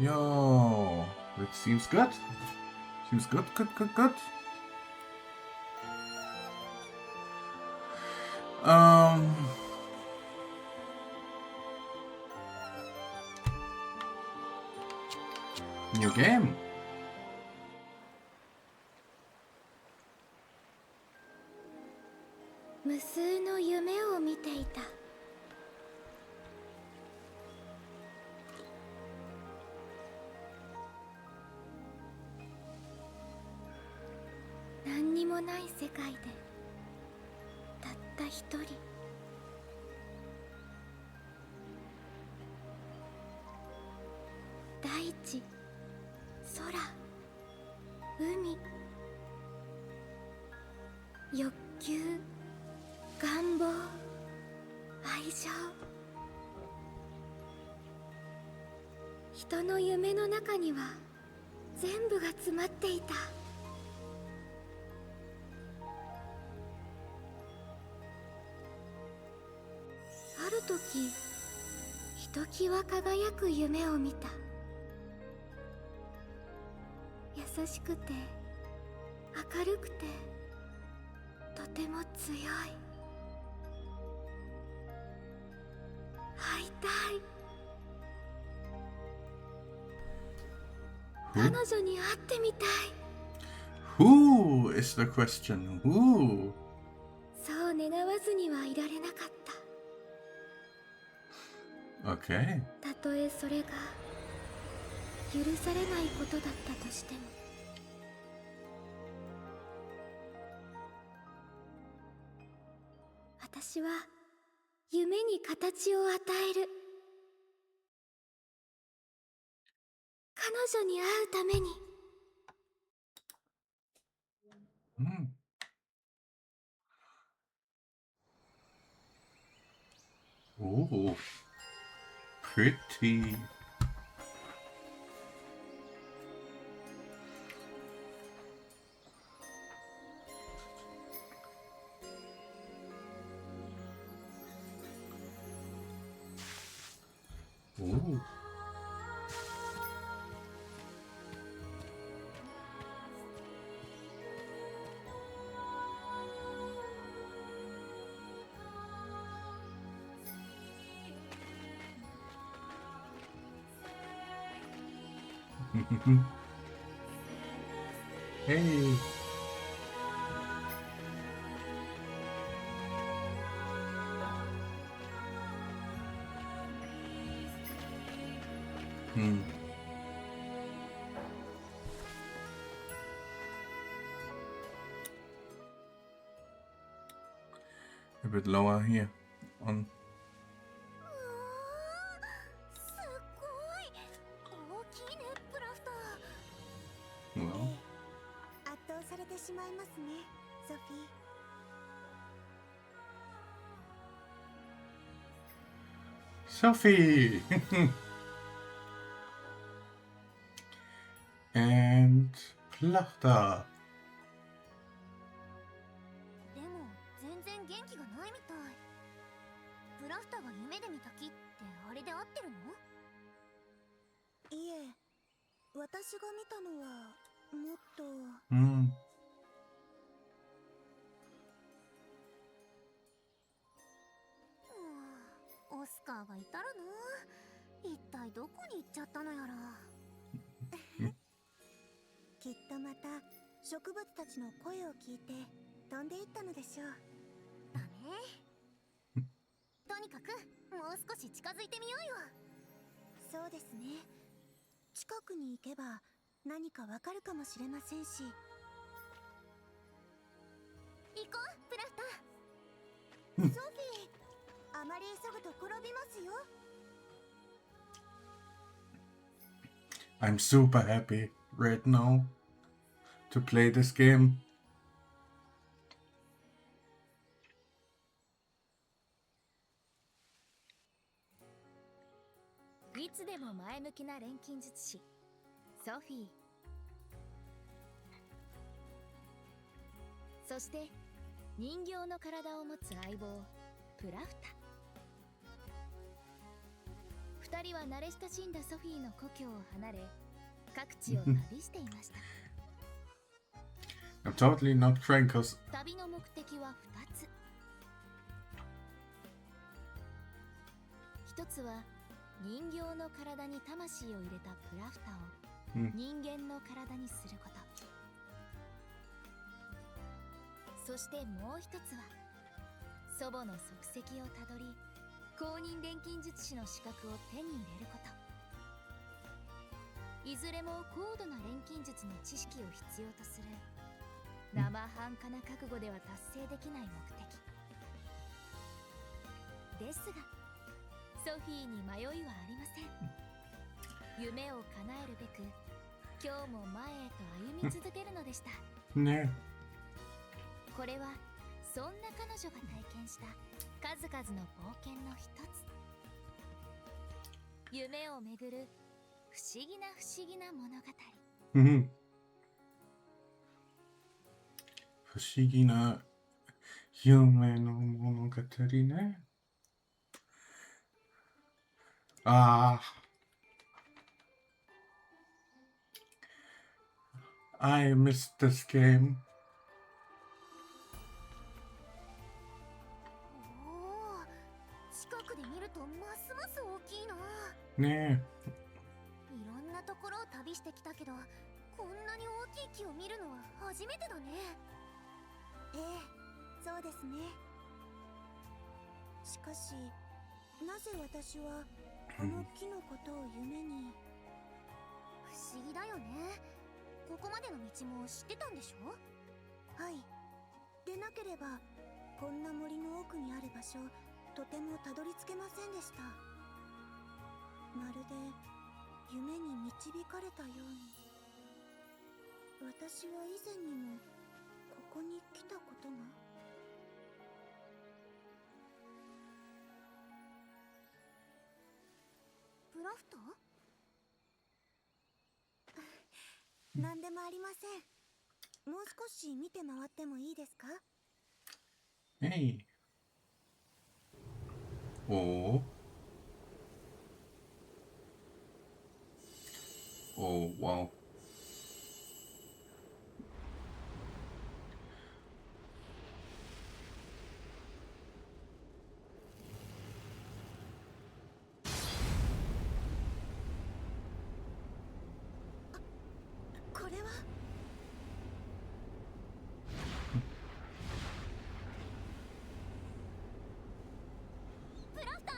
Yo, that seems good. Seems good, good, good, good. New game. 無数の夢を見ていた。何にもない世界でたった一人。大地、空、海、欲求、願望、愛情。人の夢の中には全部が詰まっていた。ある時、ひときわ輝く夢を見た。優しくて明るくてとても強い。会いたい。彼女に会ってみたい。 Who is the question? Who? そう願わずにはいられなかった。 Okay. たとえそれが許されないことだったとしても。私は夢に形を与える。彼女に会うために。Oh, pretty. Oh. Hey. A bit lower here on. すごい大きいね、プラフター。 Well. 圧倒されてしまいますね、ソフィー。 Sophie! And Plachter. でも全然元気がないみたい。プラフターが夢で見た木ってあれで合ってるの？いえ、私が見たのはもっと。オスカーがいたらな。一体どこに行っちゃったのやら。きっとまた植物たちの声を聞いて飛んでいったのでしょう。だね。とにかくもう少し近づいてみようよ。そうですね。近くに行けば何かわかるかもしれませんし。行こう、プラフター。ソフィー、あまり急ぐと転びますよ。 I'm super happy right now to play this game. いつでも前向きな錬金術師ソフィー。そして人形の体を持つ相棒プラフタ。二人は慣れ親しんだソフィーの故郷を離れ、各地を旅していました。I'm totally not crying because 旅の目的は2つ。一つは人形の体に魂を入れたプラフタを人間の体にすること。そしてもう一つは祖母の足跡をたどり、公認錬金術師の資格を手に入れること。いずれも高度な錬金術の知識を必要とする生半可な覚悟では達成できない目的ですが、ソフィーに迷いはありません。夢を叶えるべく今日も前へと歩み続けるのでした。ね。これはそんな彼女が体験した数々の冒険の一つ。夢をめぐる不思議な物語。不思議な夢の物語ね。ああ。I missed this game. おお、近くで見るとますます大きいな。ねえ。いろんなところを旅してきたけど、こんなに大きい木を見るのは初めてだね。ええ、そうですね。しかし、なぜ私はこの木のことを夢に。不思議だよね。ここまでの道も知ってたんでしょ？はい。でなければこんな森の奥にある場所、とてもたどり着けませんでした。まるで夢に導かれたように。私は以前にもここに来たことが。プラフト？何でもありません。もう少し見て回ってもいいですか？Hey. Oh. Oh, wow. これはプラフター。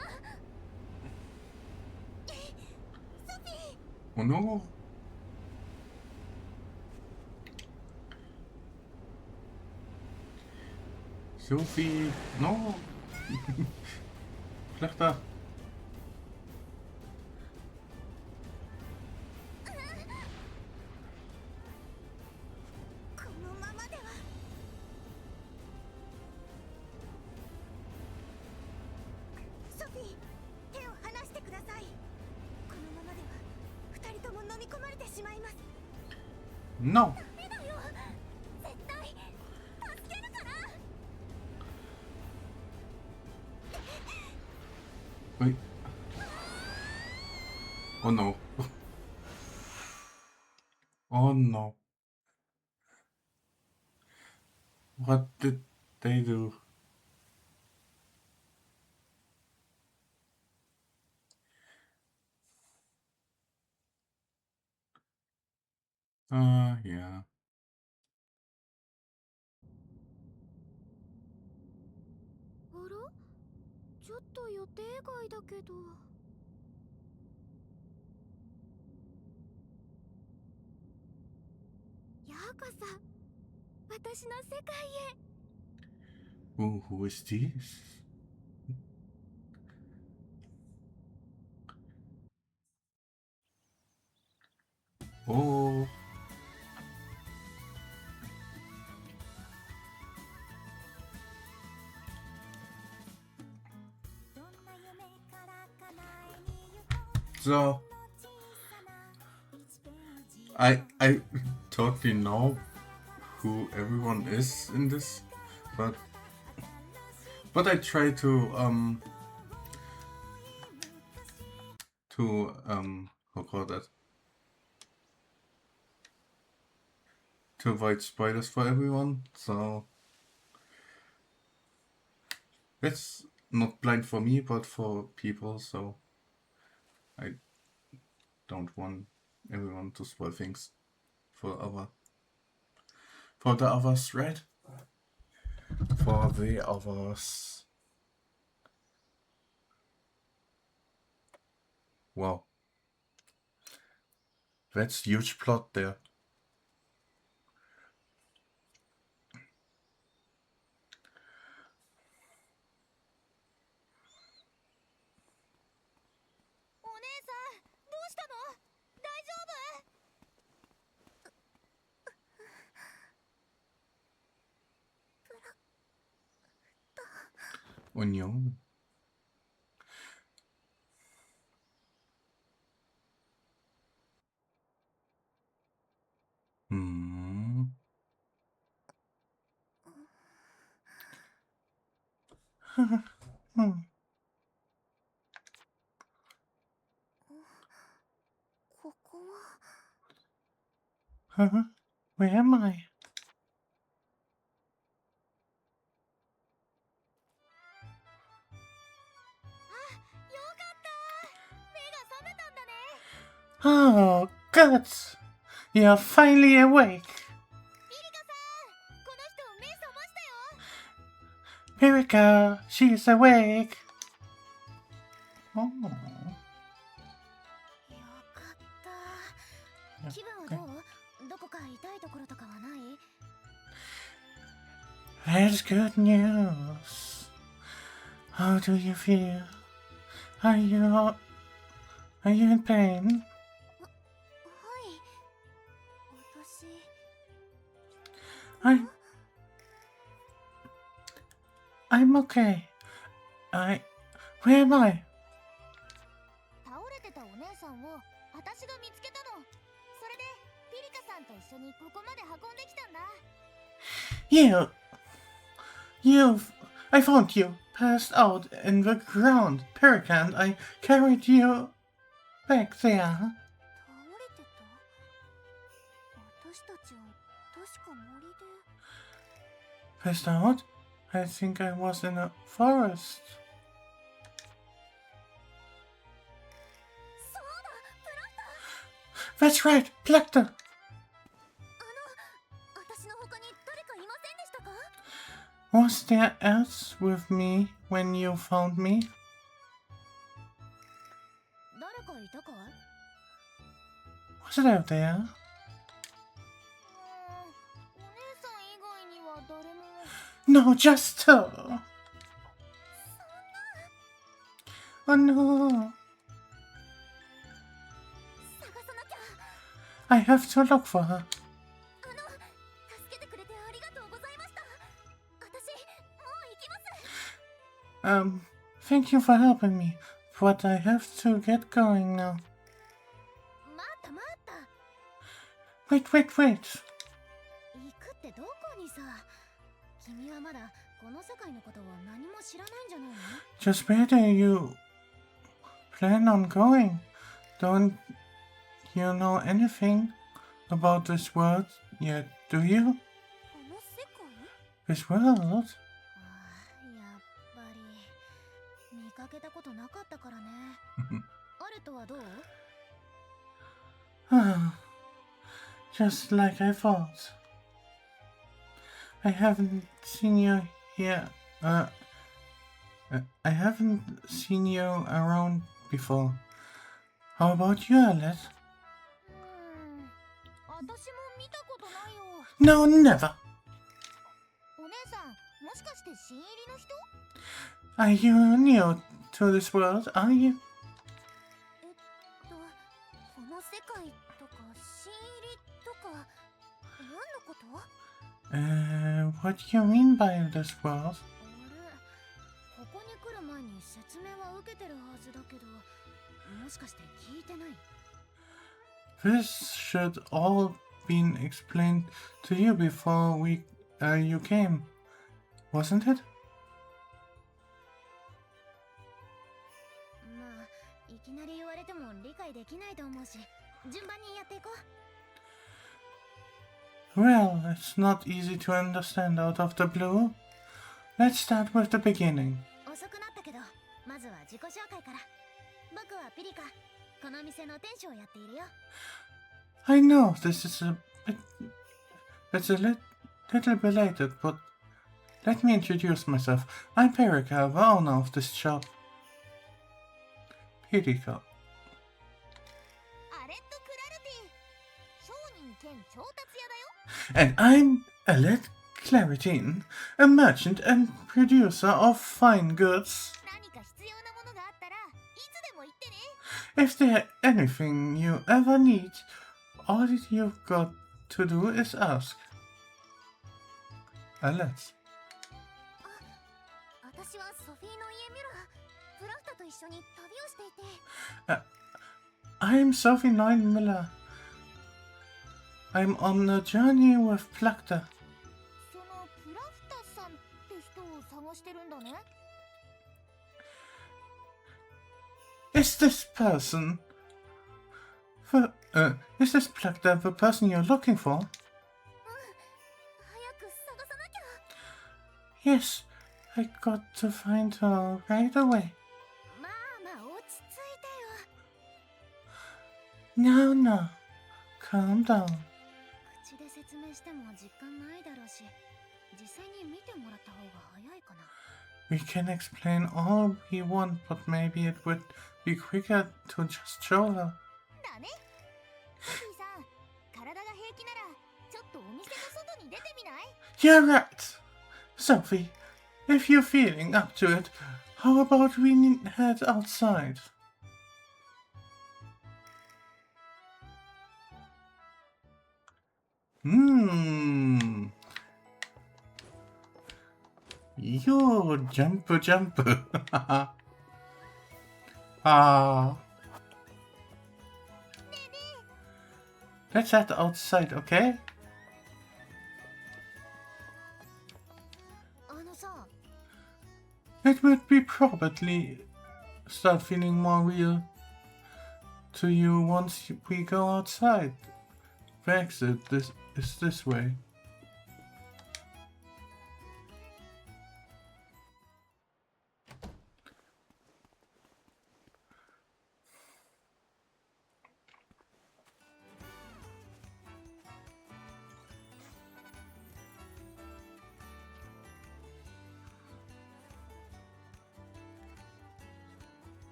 ソフィー。 Oh no. Sophie. No. Vlucht. このままでは。ソフィー、手を離してください。このままでは二人とも飲み込まれてしまいます。 No. ダメだよ、絶対助けるから。 Wait. Oh no. Oh no. What did they do? Yeah. あら、ちょっと予定外だけど。ようこそ私の世界へ。 Who is this? Oh. どんな夢から叶えに行こう。 So 小さな1ページ。 I totally know who everyone is in this, but I try to how call that? To avoid spoilers for everyone, so it's not blind for me, but for people, so I don't want everyone to spoil things for the others, right? For the others. Wow. That's huge plot there. Onion. Hmm. ここは Where am I? よかった目が覚めたんだね Oh, good. You're finally awake. ピリカさんこの人目覚ましたよ Pirika, she's awake. Oh. よかった気分はどうどこか痛いところとかはない That's good news. How do you feel? Are you in pain? はい私 I'm okay. Where am I? 倒れてたお姉さんを私が見つけたのそれでピリカさんと一緒にここまで運んできたんだ I found you passed out in the ground, Pirika, and I carried you back there. 倒れてた私たちは確か森で Passed out? I think I was in a forest. そうだプラッタ That's right, Plekta. 私の他に誰かいませんでしたか Was there else with me when you found me? 誰かいたかい Was it out there? お姉さん以外には誰も No, just her. Oh no. 探さなきゃ I have to look for her. 助けてくれてありがとうございました私もう行きます Thank you for helping me, but I have to get going now. 待った待った Wait. 行くってどこにさ君はまだこの世界のことを何も知らないんじゃないの Just where do you plan on going? Don't you know anything about this world yet, do you? この世界 This world? ああやっぱり見かけたことなかったからねあるとはどう Just like I thought. I haven't seen you here. I haven't seen you around before. How about you, Alet? 私も見たことないよ No, never. お姉さんもしかして新入りの人 Are you new to this world? Are you? この世界とか新入りとか何のこと What do you mean by this world? あれここに来る前に説明は受けてるはずだけどもしかして聞いてない This should all been explained to you before you came, wasn't it? まあいきなり言われてもし、順番にやっていこう。 Well, it's not easy to understand out of the blue. Let's start with the beginning. 遅くなったけど、まずは自己紹介から。僕はピリカ、この店の店主をやっているよ。 I know this is it's little belated, but let me introduce myself. I'm Perika, the owner of this shop. Perika. アレット・クラルティ、商人兼調達屋だよ。 And I'm Alet Claritine, a merchant and producer of fine goods. 何か必要なものがあったらいつでも言ってね。 If there's anything you ever need, all you've got to do is ask. Alet. 私はソフィーの家ミュラー、プラフタと一緒に旅をしていて。 I'm Sophie Miller. I'm on a journey with Plakta. そのプラフタさんって人を探してるんだね。 Is this Plakta the person you're looking for? 早く探さなきゃ。 Yes, I got to find her right away. まあ落ち着いてよ。 No, calm down. 口で説明しても実感ないだろうし、実際に見てもらった方が早いかな。 We can explain all we want, but maybe it would be quicker to just show her. だね。ソフィーさん、体が平気ならちょっとお店の外に出てみない？ You're right, Sophie. If you're feeling up to it, how about we head outside? Yo, jump. Ah. Let's head outside, okay? あのさ、 It would be probably start feeling more real to you once we go outside. The exit is this way.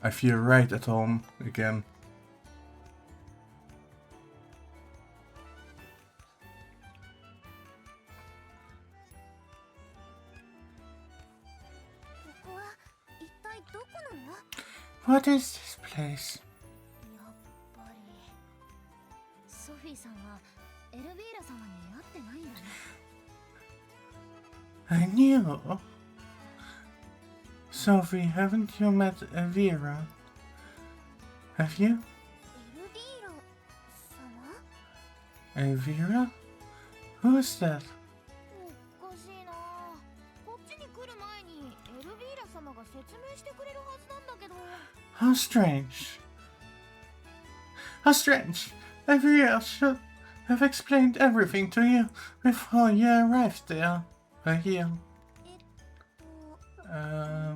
I feel right at home again. ここは一体どこなの？ What is this place? やっぱりソフィーさんはエルビーラ様に会ってないんだね。 I knew. Sophie, haven't you met Elvira? Have you? エルビーラ様？ Elvira? Who's that? おかしいな。こっちに来る前にエルビーラ様が説明してくれるはずなんだけど。 How strange. How strange. Elvira should have explained everything to you before you arrived there. Here. あ、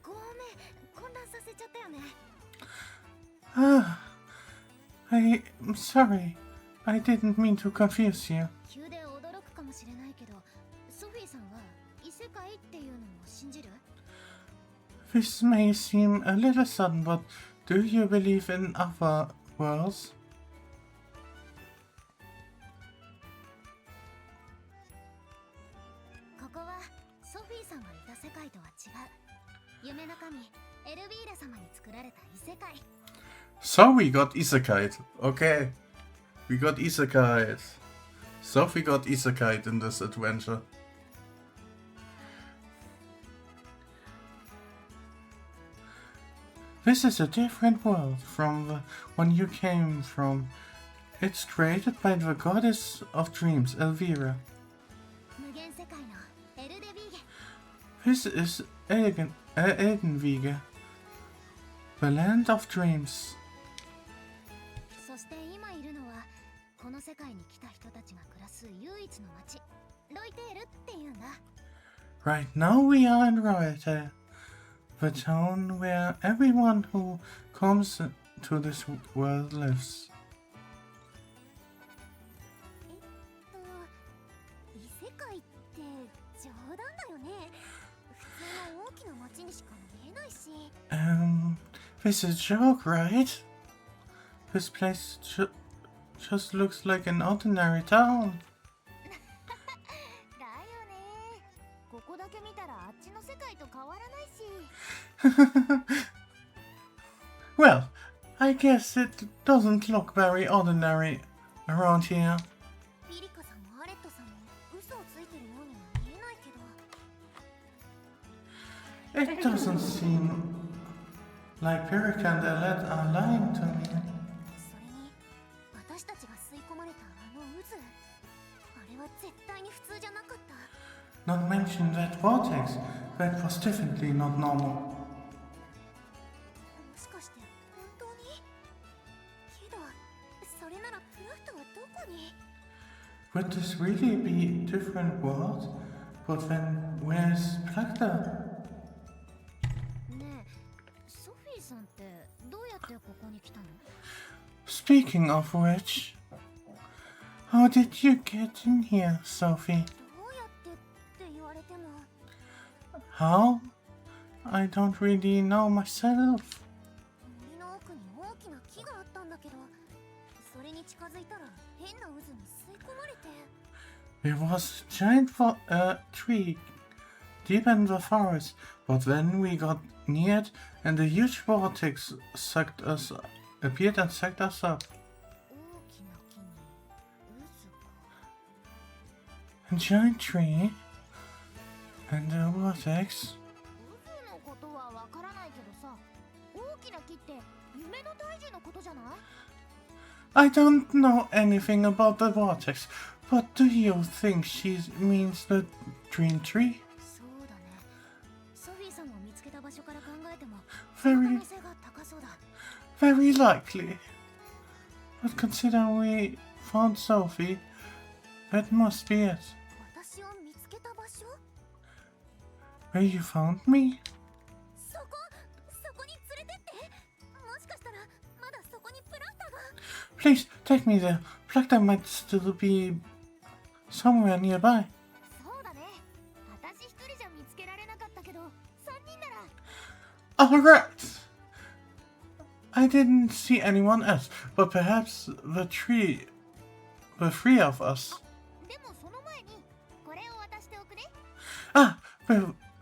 ごめん。混乱させちゃったよね。 I'm sorry. I didn't mean to confuse you. 急で驚くかもしれないけど、ソフィーさんは異世界っていうのを信じる？ This may seem a little sudden, but do you believe in other worlds? ここはソフィーさんがいた世界とは違う。夢の神エルビーラ様に作られた異世界。 So we got isekai. Okay. We got isekai. Sophie got isekai in this adventure. This is a different world from the one you came from. It's created by the goddess of dreams, Elvira. 無限世界のエルデビーゲ。 This is Edenwiege, the land of dreams. そして今いるのはこの世界に来た人たちが暮らす唯一の町ロイテールっていうんだ。 Right now we are in Roete, the town where everyone who comes to this world lives. 異世界って冗談だよね。普通の大きな町にしか見えないし。This is a joke, right? This place just looks like an ordinary town. だよね。ここだけ見たらあっちの世界と変わらないし。Well, I guess it doesn't look very ordinary around here. ピリカさんもアレットさんも嘘をついてるようには見えないけど。 It doesn't seem like Pirika and Alet are lying to me. それに私たちが吸い込まれたあの渦、あれは絶対に普通じゃなかった。 Not mention that vortex. That was definitely not normal. もしかして本当に？けどそれならプラフトはどこに？ Would this really be a different world? But then, where's Plakta? ねえ、ソフィーさんってどうやってここに来たの？ Speaking of which, how did you get in here, Sophie? どうやってって言われても。 How? I don't really know myself. 森の奥に大きな木があったんだけど、それに近づいたら変な渦に吸い込まれて。 It was a giant tree deep in the forest, but then we got near it and a huge vortex appeared and sucked us up. 大きな木に渦か。 A giant tree and a vortex. 渦のことはわからないけどさ、大きな木って夢の大樹のことじゃない？ I don't know anything about the vortex, but do you think she means the dream tree? そうだね。ソフィーさんを見つけた場所から考えても、可 Very, 能性が高そうだ。 very likely. But considering we found Sophie, that must be it. 私を見つけた場所？ Where you found me? そこに連れてって。もしかしたらまだそこにプラフタが。 Please take me there. Plakta might still be somewhere nearby. そうだね。私一人じゃ見つけられなかったけど、三人なら。 Alright! I didn't see anyone else, but perhaps the three of us. でもその前にこれを渡しておくね。 Ah,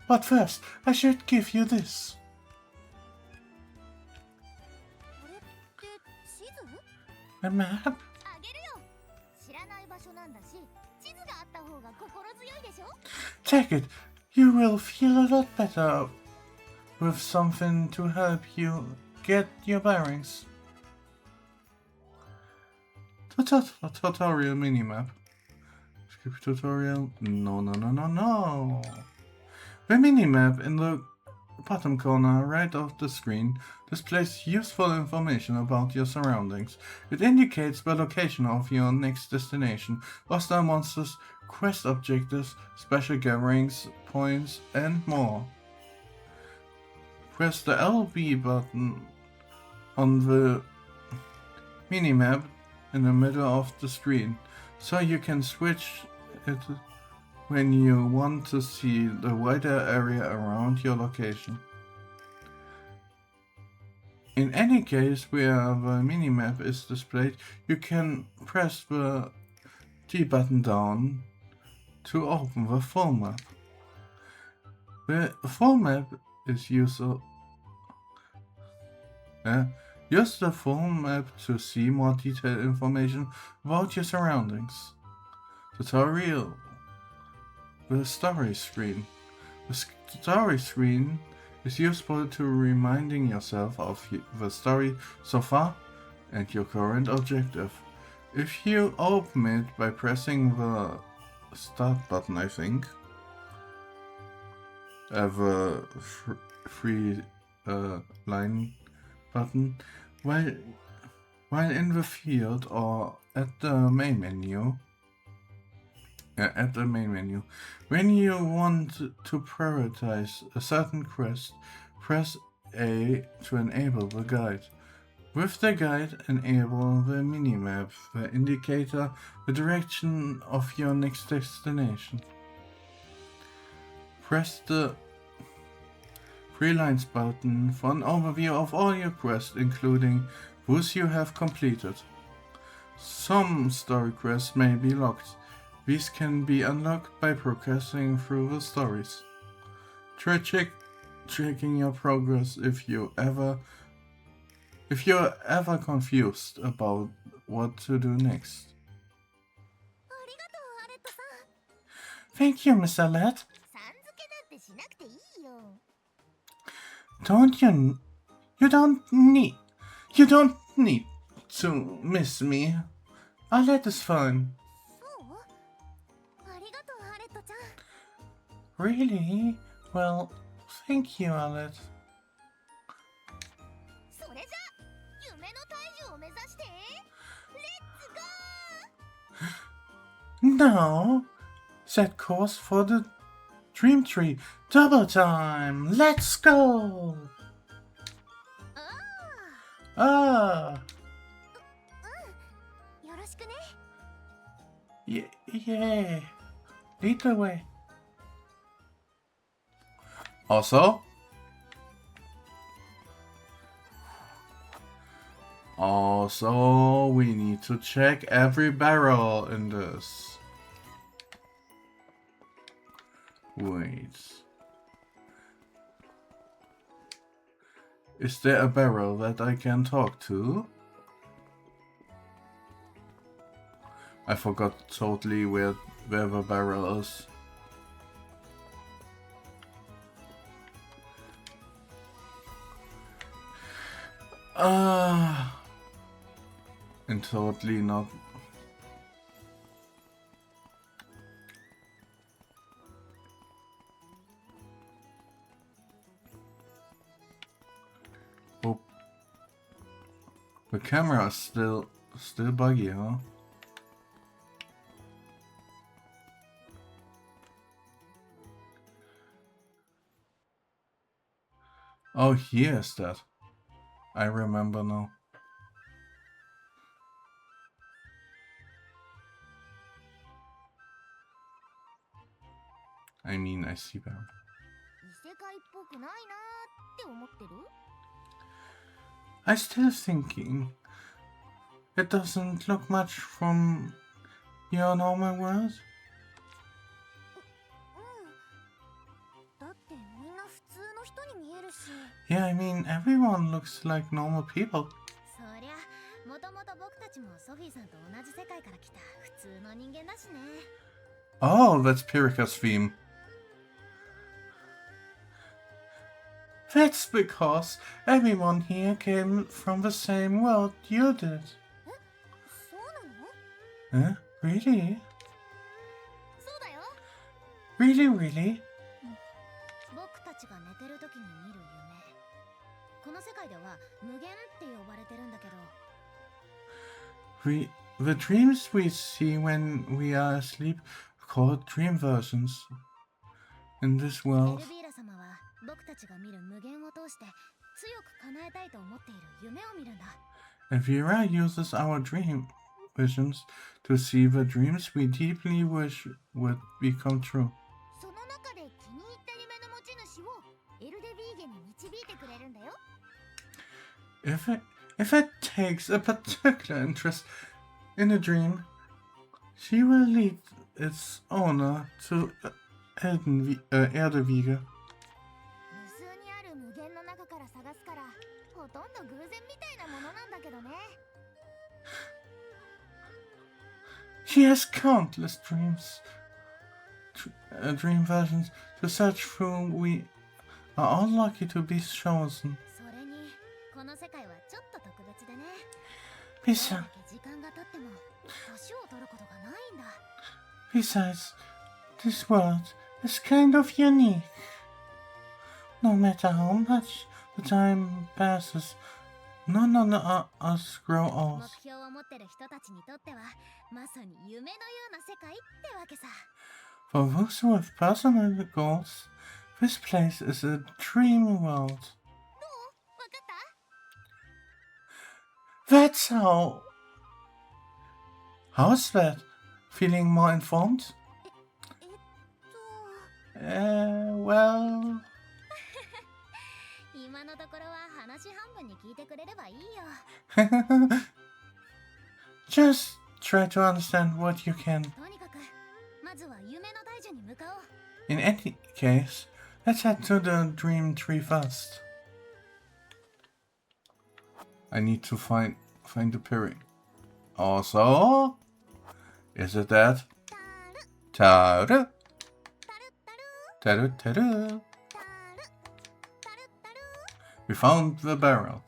but first, I should give you this. これって地図？ A map? あげるよ。知らない場所なんだし、地図があった方が心強いでしょ？ Take it. You will feel a lot better with something to help you get your bearings. Tutorial minimap. Skip tutorial. No. The minimap in the bottom corner right of the screen displays useful information about your surroundings. It indicates the location of your next destination, hostile monsters, quest objectives, special gatherings, points, and more. Press the LB button on the minimap in the middle of the screen, so you can switch it when you want to see the wider area around your location. In any case where the minimap is displayed, you can press the T button down to open the full map. The full map is useful. Use the full map to see more detailed information about your surroundings. Tutorial. The story screen. The story screen is useful to reminding yourself of the story so far and your current objective. If you open it by pressing the start button, I think. have a free line button while in the field or at the main menu. When you want to prioritize a certain quest, press A to enable the guide. With the guide, enable the minimap, the indicator, the direction of your next destination. Press the Free Lines button for an overview of all your quests, including those you have completed. Some story quests may be locked. These can be unlocked by progressing through the stories. Try checking your progress if you're ever confused about what to do next. ありがとうアレットさん。 Thank you, Miss Alette. さん付けなんてしなくていいよ。 You don't need to miss me. Alette is fine. そう？ありがとうアレットちゃん。 Really? Well, thank you, Alette. それじゃ夢の大樹を目指してレッツゴー。 Now, set course for the Dream Tree. Double time. Let's go. ああ。 Ah, うん。よろしくね。 yeah. Lead the way. Also, we need to check every barrel in this. Wait. Is there a barrel that I can talk to? I forgot totally where the barrel is. And totally not. Oh, the camera is still buggy, huh? Oh, here's that. I remember now. I mean, I see that. 異世界っぽくないなーって思ってる？ I'm still thinking. It doesn't look much from your normal world. うん。だってみんな普通の人に見えるし。 Yeah, I mean, everyone looks like normal people. そりゃ、もともと僕たちもソフィーさんと同じ世界から来た普通の人間だしね。 Oh, that's Pirika's theme. That's because everyone here came from the same world you did. そうなの？ Huh? Really? そうだよ。 Really? 僕たちが寝てる時に見る夢。この世界では無限って呼ばれてるんだけど。 The dreams we see when we are asleep are called dream versions. In this エ world, ルビーラ様は僕たちが見る無限を通して強く叶えたいと思っている夢を見るんだ。 Elvira uses our dream visions to see the dreams we deeply wish would become true. その中で気に入った夢の持ち主をエルデビーゲに導いてくれるんだよ。 If it takes a particular interest in a dream, she will lead its owner to Erdewiege. 無数にある無限の中から探すからほとんど偶然みたいなものなんだけどね。 She has countless dream versions to search through. We are all lucky to be chosen. それにこの世界はちょっと特別でね。 Besides, どれだけ時間が経っても年を取ることがないんだ。 this world is kind of unique. No matter how much the time passes, none of us grow 目 old. 標を持ってる人たちにとってはまさに夢のような世界ってわけさ。 For those with personal goals, this place is a dream world. どう？わかった？ That's how. How's that? Feeling more informed? えっと Well. 今のところは話半分に聞いてくれればいいよ。 Just try to understand what you can. とにかくまずは夢の大樹に向かおう。 In any case, let's head to the dream tree first. I need to find the pairing. Also, is it that? たる Taru, たるたる taru, taru. たるたるたる We found the barrel.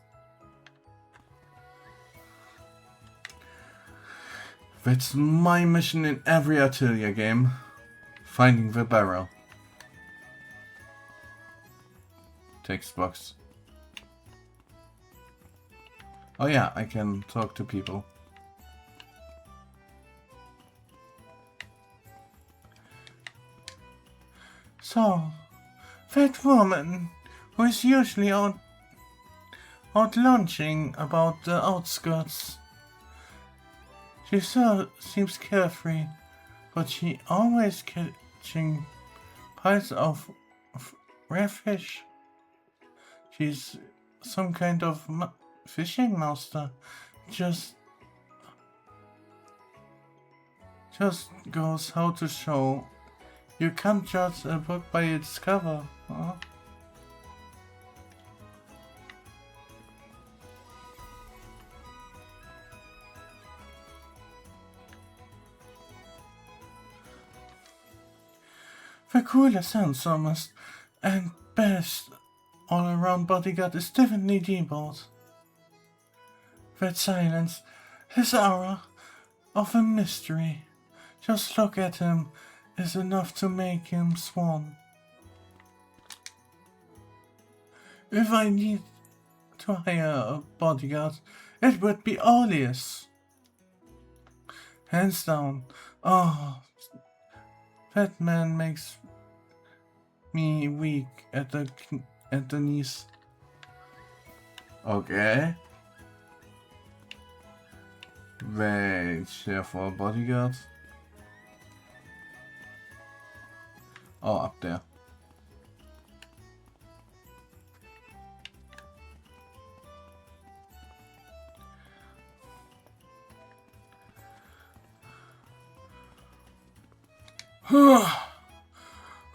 That's my mission in every Atelier game. Finding the barrel. Text box. Oh yeah, I can talk to people. So, that woman who is usually out lunching about the outskirts. She so seems carefree, but she always catching piles of rare fish. She's some kind of fishing master. Just goes how to show. You can't judge a book by its cover. Huh? The coolest, handsomest, and best all-around bodyguard is definitely Diebold. That silence, his aura of a mystery. Just look at him is enough to make him swan. If I need to hire a bodyguard, it would be Olius. Hands down. Oh, that man makes me weak at the knees. Okay. Wait, share for a bodyguard. Oh, up there.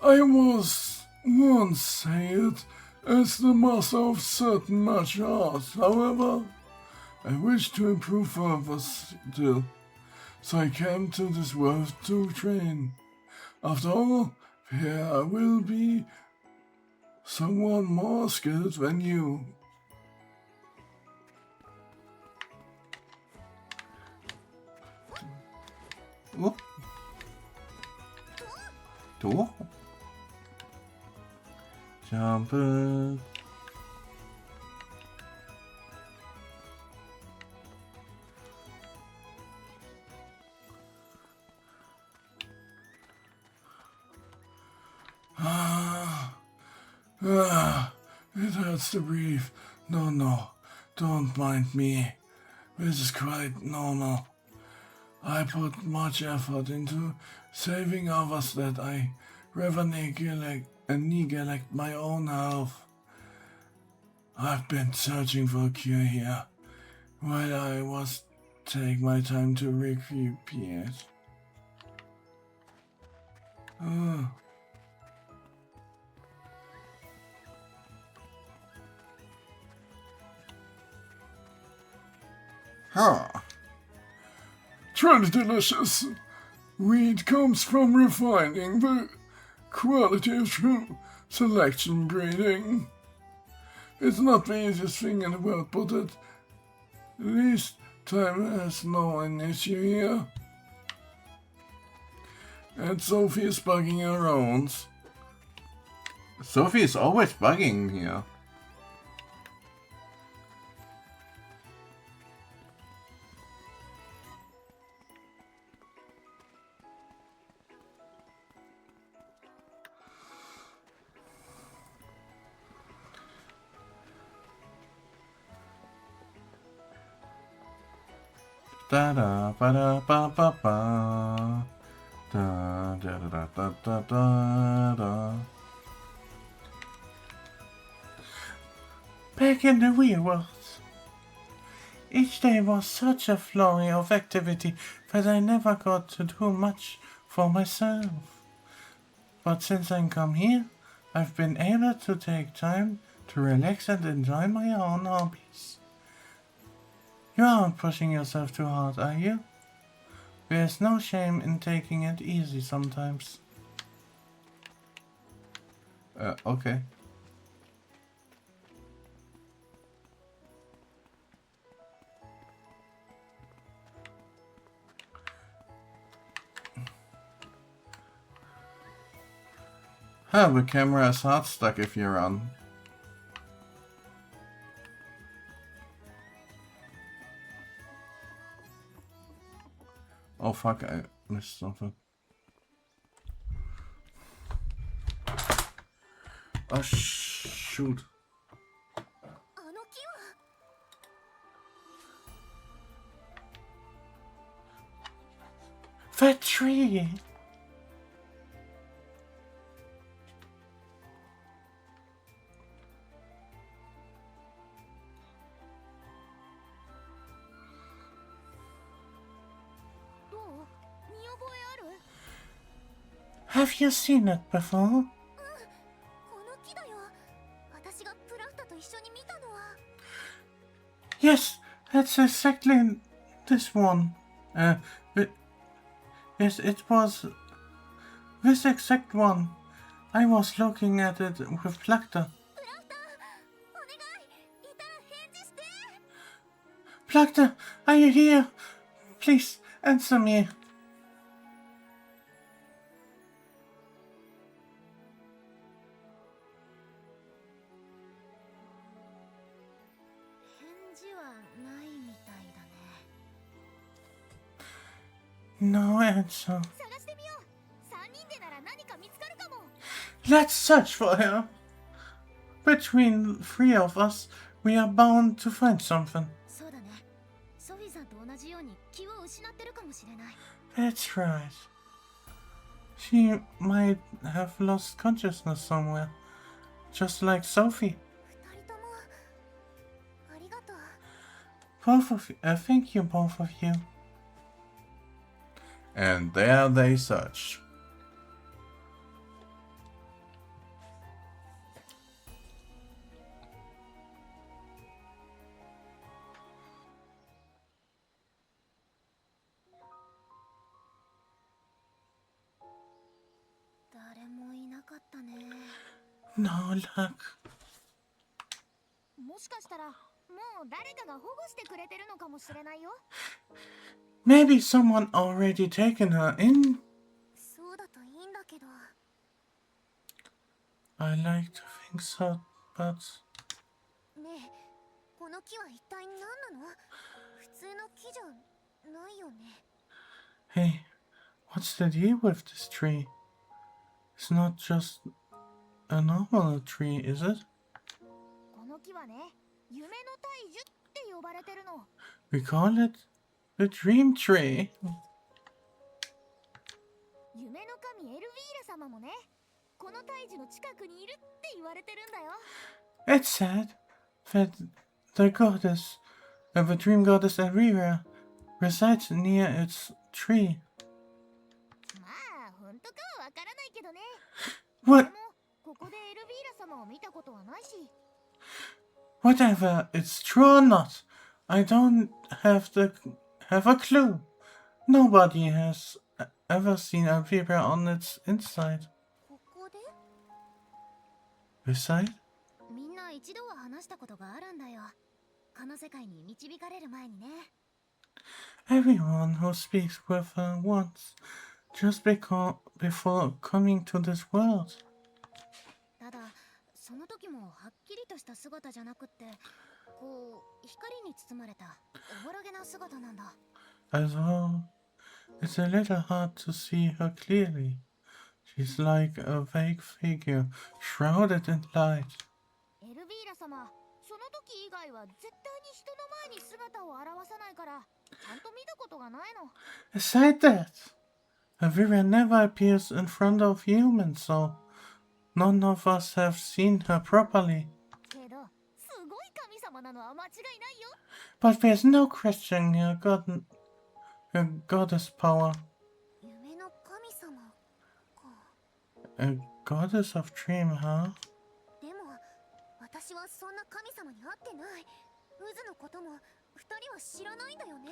I was once hired as the master of certain martial arts. However, I wish to improve further still, so I came to this world to train. After all, there will be someone more skilled than you. Oh. Door. Jump. It hurts to breathe. No, don't mind me. This is quite normal. I put much effort into saving others that I rather neglect my own health. I've been searching for a cure here, while I was take my time to recuperate. Huh. Truly delicious. Wheat comes from refining the quality through selection breeding. It's not the easiest thing in the world, but at least time has no an issue here. And Sophie is bugging around. Sophie is always bugging here. Da da ba da ba ba ba. Da da da da da da da. Back in the real world. Each day was such a flurry of activity that I never got to do much for myself. But since I come here, I've been able to take time to relax and enjoy my own hobbies. You aren't pushing yourself too hard, are you? There's no shame in taking it easy sometimes. Okay. The camera is hard stuck if you're on. Oh fuck, I missed something. Oh shoot. That tree! Have you seen it before? Yes, that's exactly this one. Yes, it was this exact one. I was looking at it with Plakta. Plakta, are you here? Please, answer me. No answer. Let's search for her. Between three of us, we are bound to find something. That's right. She might have lost consciousness somewhere, just like Sophie. Both of you, thank you, both of you. And there they search. No luck. Maybe someone already taken her in. I like to think so, but... Hey, what's the deal with this tree? It's not just a normal tree, is it? We call it the dream tree. It's said that the goddess, the dream goddess Elvira, resides near its tree. What? Whatever, it's true or not, I don't have a clue. Nobody has ever seen Elvira on its inside. Beside? Everyone who speaks with her once, just before coming to this world. だその時もはっきりとした姿じゃなくってこう光に包まれたおぼろげな姿なんだ。 Although it's a little hard to see her clearly. She's like a vague figure, shrouded in light. エルビーラ様、その時以外は絶対に人の前に姿を現さないからちゃんと見たことがないの。 Aside that, Avira never appears in front of humans, so none of us have seen her properly. けどすごい神様なのは間違いないよ。 But there's no questioning her goddess power. 夢の神様か。 A goddess of dream, huh? でも私はそんな神様に会ってない。渦のことも二人は知らないんだよね。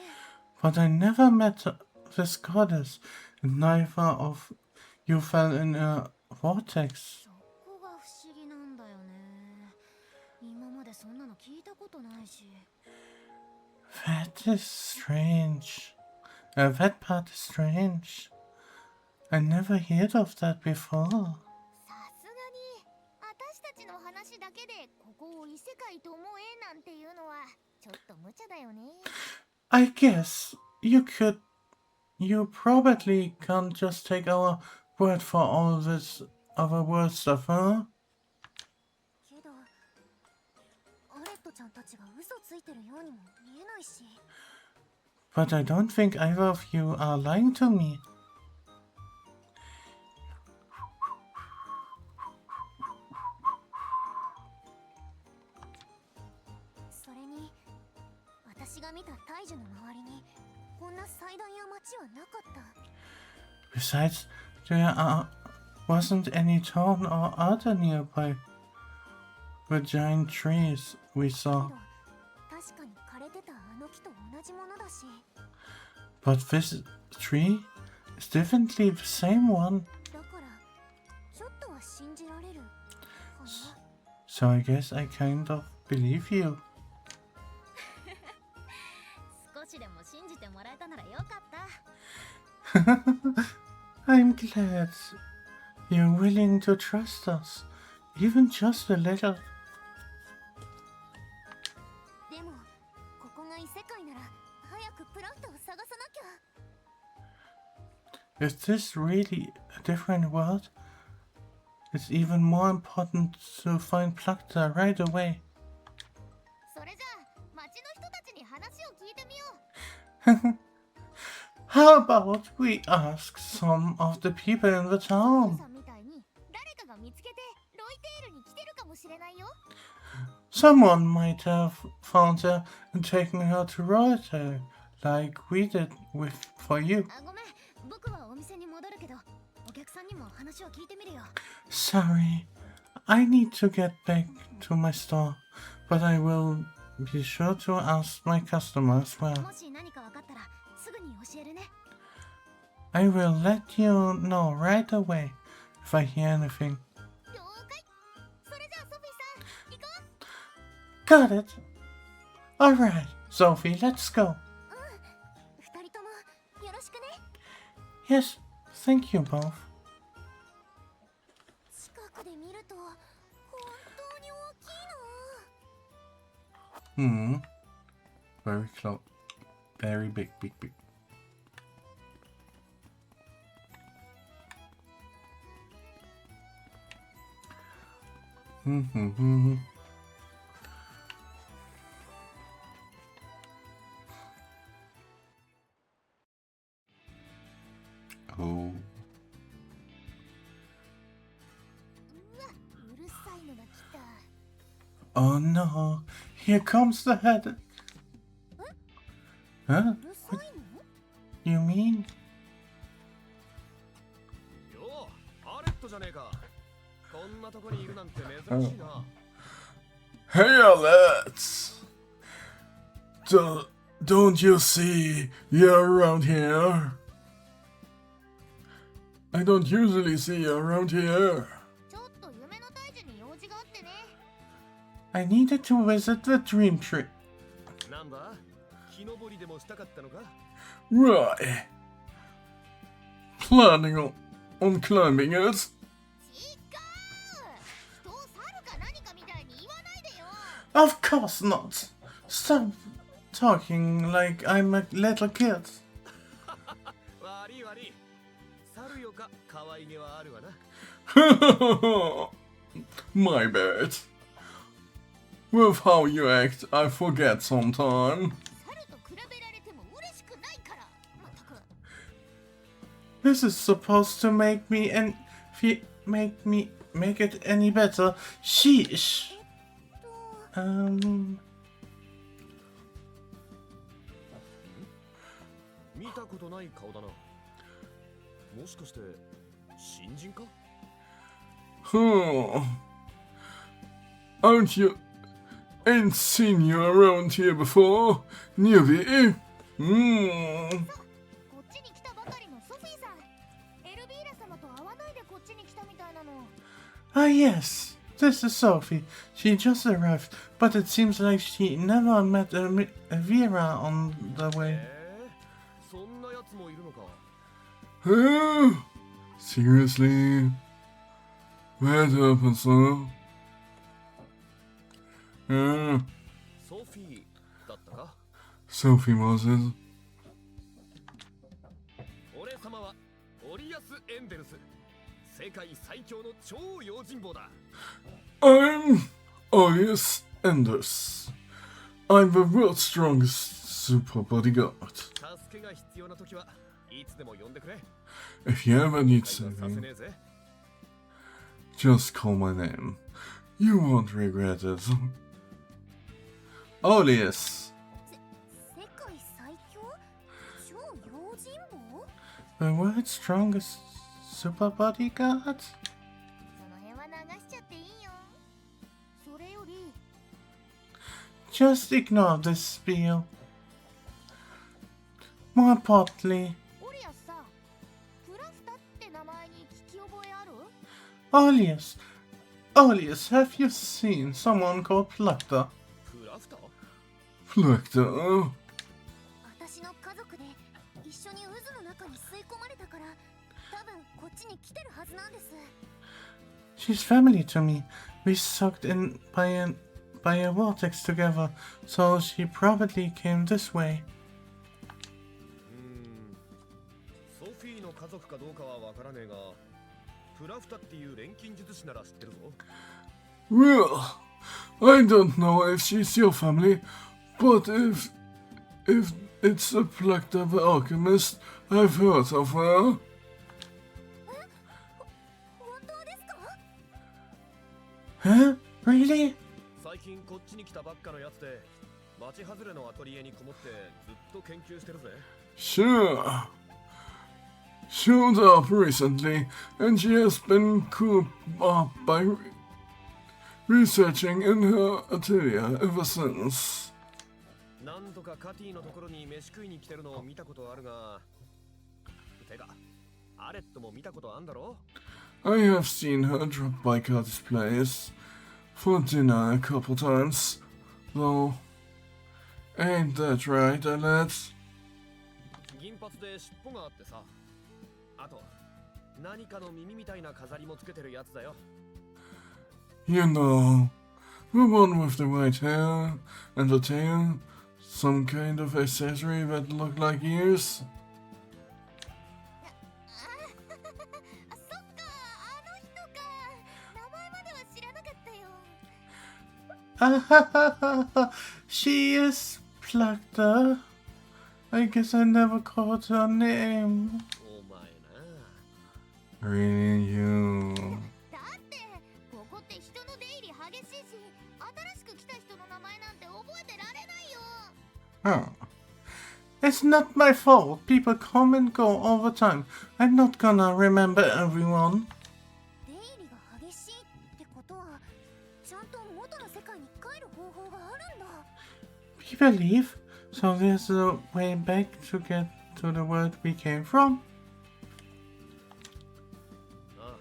But I never met this goddess, and neither of you fell in a vortex. そこが不思議なんだよね。今までそんなの聞いたことないし。 That is strange. That part is strange. I never heard of that before. さすがに私たちの話だけでここを異世界と思えなんていうのはちょっと無茶だよね。 I guess you probably can't just take our word for all this other world stuff, huh? けどアレットちゃんたちが嘘ついてるようにも見えないし。 But I don't think either of you are lying to me. それに私が見た大樹の周りにこんな祭壇や町はなかった。 Besides, wasn't any town or other nearby. The giant trees we け saw. ど確かに枯れてたあの木と同じものだし。 But this tree is definitely the same one. だからちょっとは信じられるかな。 So I guess I kind of believe you. 少しでも信じてもらえたならよかった。 I'm glad you're willing to trust us, even just a little. でもここが異世界なら早くプラフトを探さなきゃ。 Is this really a different world? It's even more important to find Plakta right away. それじゃあ町の人たちに話を聞いてみよう。 How about we ask some of the people in the さ town? んみたいに誰かが見つけてロイテールに来てるかもしれないよ。 Someone might have found her and taken her to Royalty, like we did for you. あ、ごめん、僕はお店に戻るけどお客さんにも話を聞いてみるよ。 Sorry, I need to get back to my store, but I will be sure to ask my customer as well. もし何か分かったらすぐに教えるね。 I will let you know right away if I hear anything. 了解。それじゃあソフィーさん行こう。 Got it. Alright, Sophie, let's go. 二人ともよろしくね。 Yes, thank you both. 近くで見ると本当に大きいな。 Very close. Very big, big, big. Oh. うわ、うるさいのが来た。 Oh no, here comes the head. Huh? うるさいの？ You mean? よう、アレットじゃねえか。こんなとこにいるなんて珍しいな。 Hey, lads! Don't you see you're around here? I don't usually see you around here. ちょっと夢の大樹に用事があってね。 I needed to visit the dream tree. なんだ？木登りでもしたかったのか？ Right. Planning on climbing it? 違う。人を Of course not. Stop talking like I'm a little kid. 悪い悪い。猿よか可愛げはあるわな。My bad. With how you act, I forget sometime. 猿と比べられても嬉しくないから。まったく。 This is supposed to make me make it any better. Sheesh. 見たことない顔だな。もしかして新人か？ Huh. Ain't seen you around here before, newbie. こっちに来たばかりのソフィーさん。エルビーラ様と会わないでこっちに来たみたいなの。 Ah, yes. This is Sophie. She just arrived, but it seems like she never met Vera on the way. そんなやつもいるのか。 Huh? Seriously? What happened, sir? ソフィーだったか？ Sophie was it? 俺様はオリアス・エンデルス。世界最強の超用心棒だ。 I'm Arius Enders. I'm the world's strongest super bodyguard. 助けが必要な時はいつでも呼んでくれ。 If you ever need させね saving, えぜ。 just call my name. You won't regret it. Alias. 世界最強超用心棒？ The world's strongest super bodyguard? その辺は流しちゃっていいよ。それより Just ignore this spiel. More importantly, オリアスさ、クラフタって名前に聞き覚えある？ Alias. Alias, have you seen someone called Plucker? クラフター？ Flector. 私の家族で一緒に渦の中に吸い込まれたから、多分こっちに来てるはずなんです。 She's family to me. We sucked in by a vortex together, so she probably came this way. ソフィーの家族かどうかはわからねえが、クラフタっていう錬金術師なら知ってるぞ。 Well, I don't know if she's your family, but if it's a Flector the alchemist, I've heard of her. 本当ですか？ Huh? Really? 最近こっちに来たばっかのやつで、町外れのアトリエにこもってずっと研究してるぜ。 Sure. Showed up recently, and she has been cooped up by researching in her atelier ever since. 何度かカティのところに飯食いに来てるのを見たことあるが、てか、アレットも見たことあんだろ？ I have seen her drop by Curtis Place for dinner a couple times, though. Ain't that right, Annette? 銀髪で尻尾があってさ。あと、何かの耳みたいな飾りもつけてるやつだよ。 You know, the one with the white hair and the tail, some kind of accessory that looked like ears. あ、そっか、あの人か。名前までは知らなかったよ。 She is Plucker. I guess I never caught her name. お前な。 Really, you? だってここって人の出入り激しいし、新しく来た人の名前なんて覚えてられないよ。 Oh. It's not my fault. People come and go all the time. I'm not gonna remember everyone. 出入りが激しいってことは、ちゃんと元の世界に帰る方法があるんだ。 People leave, so there's a way back to get to the world we came from. ああ、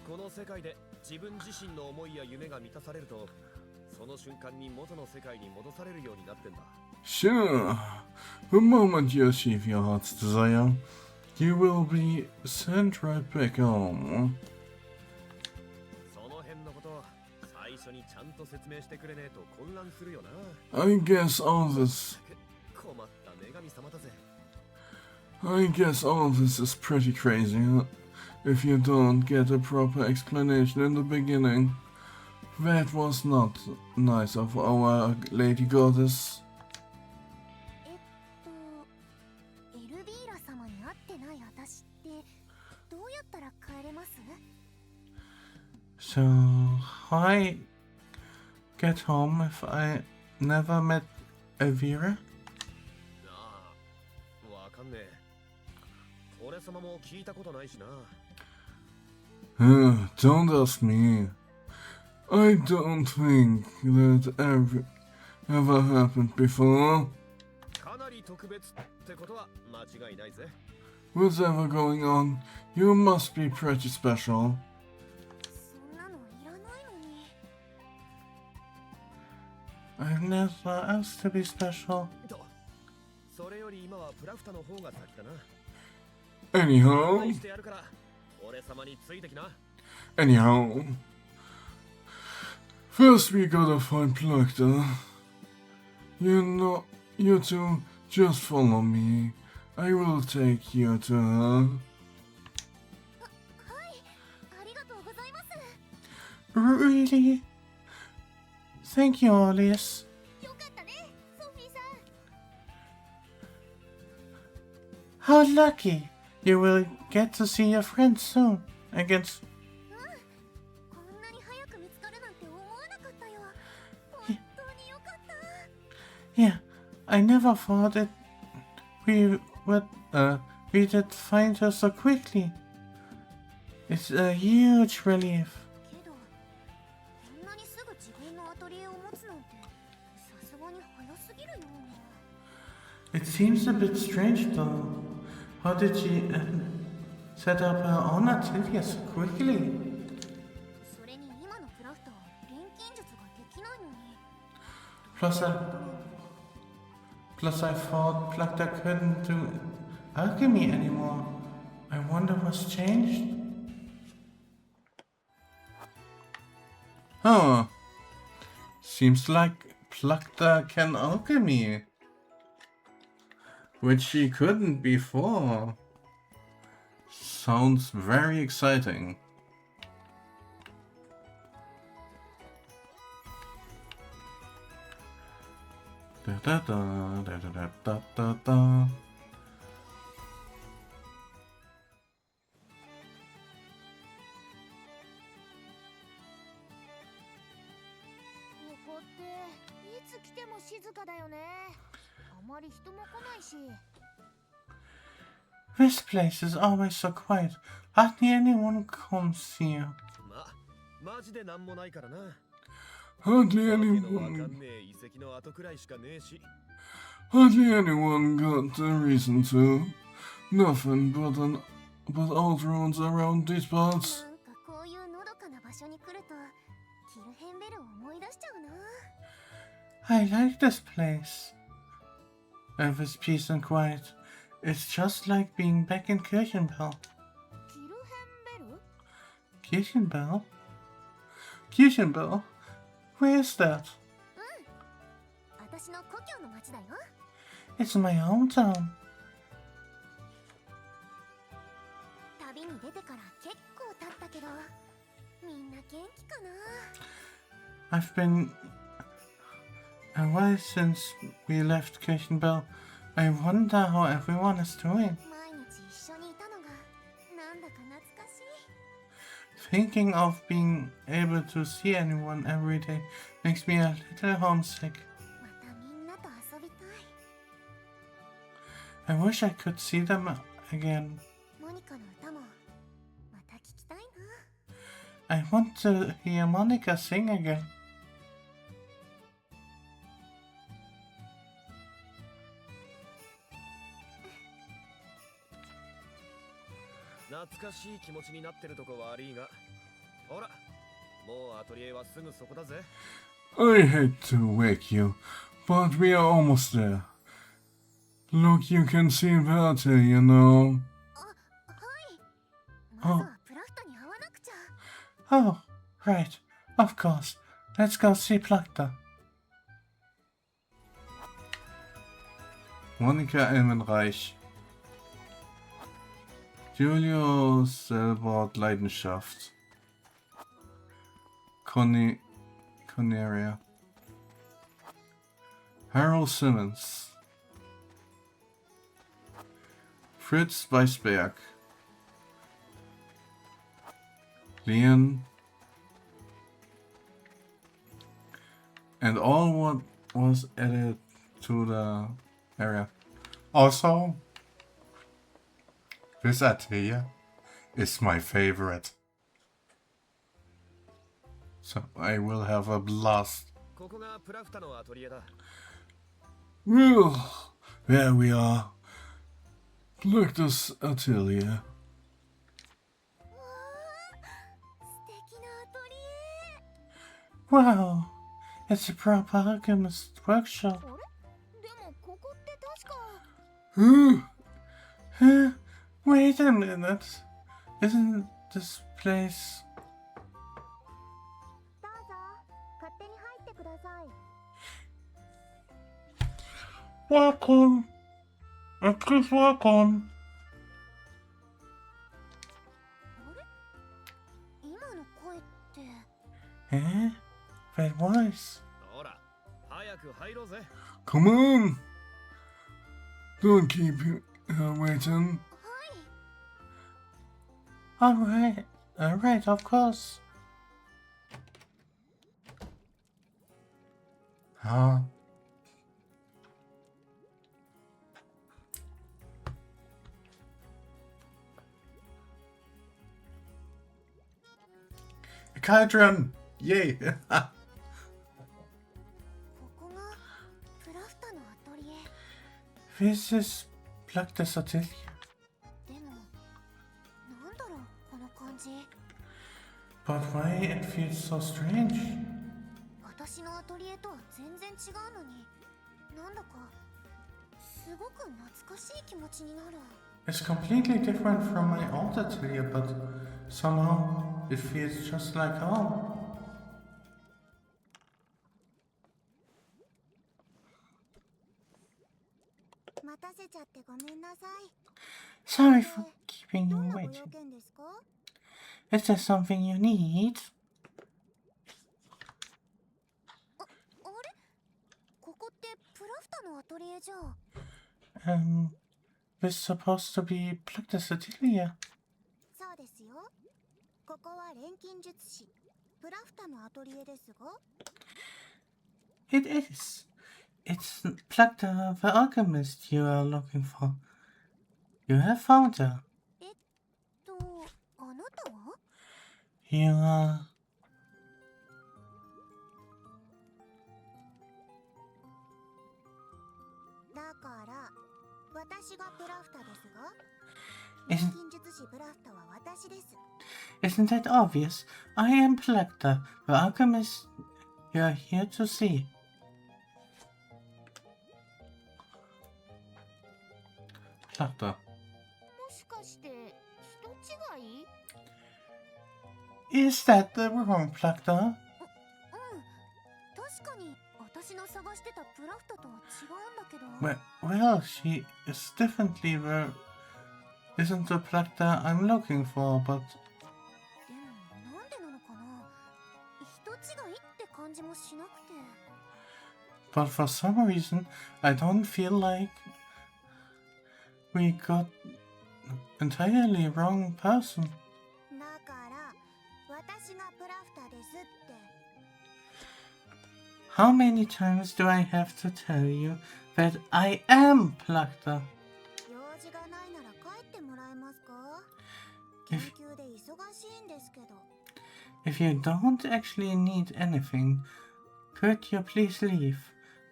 この世界で自分自身の思いや夢が満たされると、その瞬間に元の世界に戻されるようになってんだ。 Sure. The moment you achieve your heart's desire, you will be sent right back home. その辺のこと、最初にちゃんとと説明してくれねえと混乱するよな。 I guess all this 困った女神様だぜ。 I guess all of this is pretty crazy, huh? If you don't get a proper explanation in the beginning. That was not nice of our lady goddess. エルビーラ様に会ってない私ってどうやったら帰れます？ So, how I get home if I never met Elvira? なあ、わかんねえ。俺様も聞いたことないしな。 Don't ask me. I don't think that ever happened before. かなり特別ってことは間違いないぜ。 Whatever going on, you must be pretty special. そんなのいらないのに。 I've never asked to be special. と、それより今はプラフタの方が先だな。 Anyhow, 案内してやるから、俺様についてきな。 anyhow. First we gotta find Plugta. You two just follow me. I will take you to her. はい、ありがとうございます。 Really? Thank you, Alice. よかったね、ソフィーさん。 How lucky! You will get to see your friends soon. Against こんなに早く見つかるなんて思わなかったよ。本当によかった。 yeah, I never thought it we did find her so quickly. It's a huge relief. けど、こんなにすぐ自分のアトリエを持つなんてさすがに早すぎるよね。 It seems a bit strange though. How did she set up her own atelier so quickly? それに今のクラフトは錬金術ができないのに。 Plus I thought Plugta couldn't do alchemy anymore. I wonder what's changed? Huh. Seems like Plugta can alchemy. Which she couldn't before. Sounds very exciting. Da da da da da da da da. ここっていつ来ても静かだよね。あまり人も来ないし。 This place is always so quiet. Hardly anyone comes here. マジでなんもないからな。 hardly わけのわか anyone んねえ遺跡の跡くらいしかねえし。 Hardly anyone got a reason to. Nothing but old ruins around these なん parts. かこういうのどかな場所に来るとキルヘンベルを思い出しちゃうな。 I like this place. With its peace and quiet. It's just like being back in Kirchenbell. キルヘンベル？ Kirchenbell? Kirchenbell? Where is that? 私の故郷の町だよ。 It's my hometown. 旅に出てから結構経ったけど、みんな元気かな。 I've been a while since we left Kirchenbell. I wonder how everyone is doing. 毎日一緒にいたのがなんだか懐かしい。 Thinking of being able to see anyone every day makes me a little homesick. またみんなと遊びたい。 I wish I could see them again. モニカの歌もまた聞きたいな。 I want to hear Monica sing again. 懐かしい気持ちになってるとこ悪いが、ほら、もうアトリエはすぐそこだぜ。 I hate to wake you, but we are almost there. Look, you can see better, you know. はい。まずはプラフタに会わなくちゃ。 Oh, right. Of course. Let's go see Plakta. Monika Elmenreich. Julius Selbord Leidenschaft. Corneria. Harold Simmons. Fritz Weisberg. Leon. And all what was added to the area. Also, this atelier is my favorite. So I will have a blast. ここがプラフタのアトリエだ。 Well, there we are. Plakta's atelier. わあ、素敵なアトリエ。 Wow, it's a proper alchemist workshop. あれ？でもここって確か。 Huh? Wait a minute. Isn't this place... どうぞ、勝手に入ってください。 Welcome. Please welcome. あれ？今の声って。 Eh? That voice. ほら、早く入ろうぜ。 Come on. Don't keep her waiting. はい。 Alright, of course. Huh? Cauldron! Yay! ここがプラフタのアトリエ。 This is Plakta's atelier. でも、なんだろう、この感じ。 But why it feels so strange? 私のアトリエとは全然違うのに、なんだかすごく懐かしい気持ちになる。 It's completely different from my old atelier, but somehow it feels just like home. 待たせちゃってごめんなさい。 Sorry for keeping ど you んなご waiting. 用件ですか？ Is there something you need? あれ？ここってプラフタのアトリエじゃ。 This is supposed to be Plakta's atelier. そうですよ。ここは錬金術師プラフタのアトリエですが。 It is. It's Plakta the alchemist you are looking for. You have found her. あなたは？ You are... だから私がプラフタですが。 Isn't- 錬金術師プラフタは私です。 Isn't that obvious? I am Plakta, the alchemist you are here to see. Plakta. もしかして人違い？ Is that the wrong Plakta? うん。確かに私の探してたプラフタとは違うんだけど。 Well, she is definitely the... Isn't the Plakta I'm looking for, but... でもなんでなのかな。人違いって感じもしなくて。 But for some reason, I don't feel like... We got... entirely wrong person. だから私がプラフタですって。 How many times do I have to tell you that I am Plakta? 用事がないなら帰ってもらえますか？ If- 研究で忙しいんですけど。 If you don't actually need anything, could you please leave?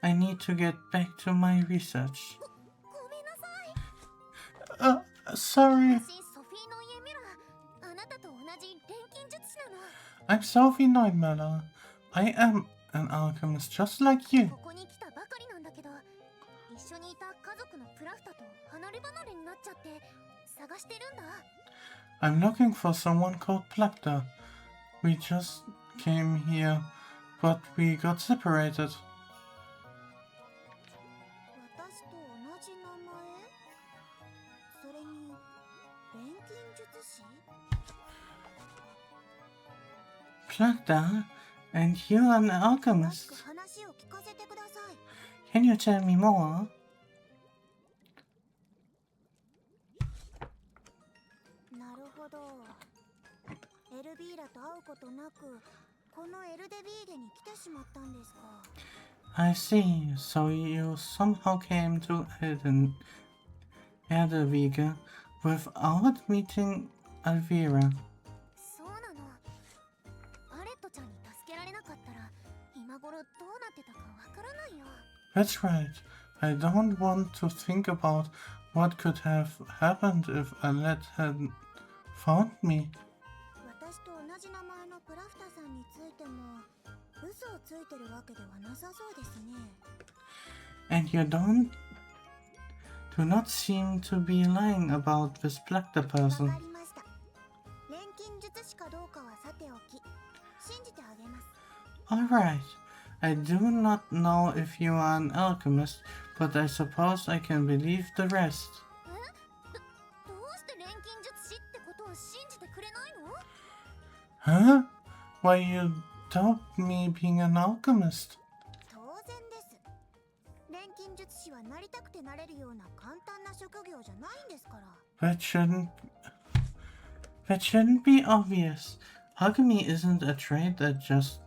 I need to get back to my research. ごめんなさい。 Sorry. 私ソフィーの家ミラー。あなたと同じ錬金術師なの。 I'm Sophie Neumüller. I am an alchemist just like you. ここに来たばかりなんだけど、一緒にいた家族のプラフタと離れ離れになっちゃって探してるんだ。 I'm looking for someone called Plakta. We just came here but we got separated. 私と同じ名前？それに錬金術師？ Plagda, and you're an 詳しく alchemist. 話を聞かせてください。 Can you tell me more? なるほど。エルビーラと会うことなく、このエルデビーゲに来てしまったんですか。 I see. So you somehow came to Erdewiege without meeting Alvira. そうなの。アレットちゃんに助けられなかったら、今頃どうなってたかわからないよ。 That's right. I don't want to think about what could have happened if Alette had found me. 私と同じ名前のプラフタさんについても、嘘をついてるわけではなさそうですね。 And you do not seem to be lying about this Plagda わ person. かりました。錬金術師かどうかはさておき、信じてあげます。 Alright. I do not know if you are an alchemist, but I suppose I can believe the rest. どうして錬金術師ってことを信じてくれないの？ Huh? Why you doubt me being an alchemist? 当然です。錬金術師はなりたくてなれるような簡単な職業じゃないんですから。 That shouldn't be obvious. Alchemy isn't a trade that just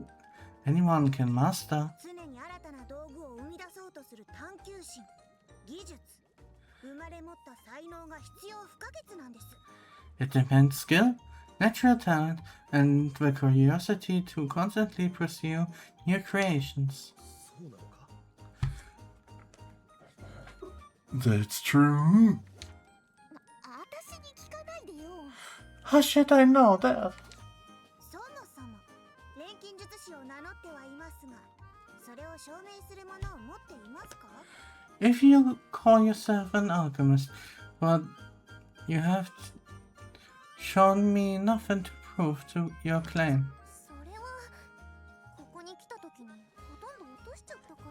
anyone can master. 常に新たな道具を生み出そうとする探求心、技術、生まれ持った才能が必要不可欠なんです。 It demands skill, natural talent, and the curiosity to constantly pursue new creations. そうなのか。 That's true. 私に聞かないでよ。 How should I know that? そもそも錬金術師を名乗ってはいますが、それを証明するものを持っていますか？ If you call yourself an alchemist, but you have shown me nothing to prove to your claim. それはここに来た時にほとんど落としちゃったか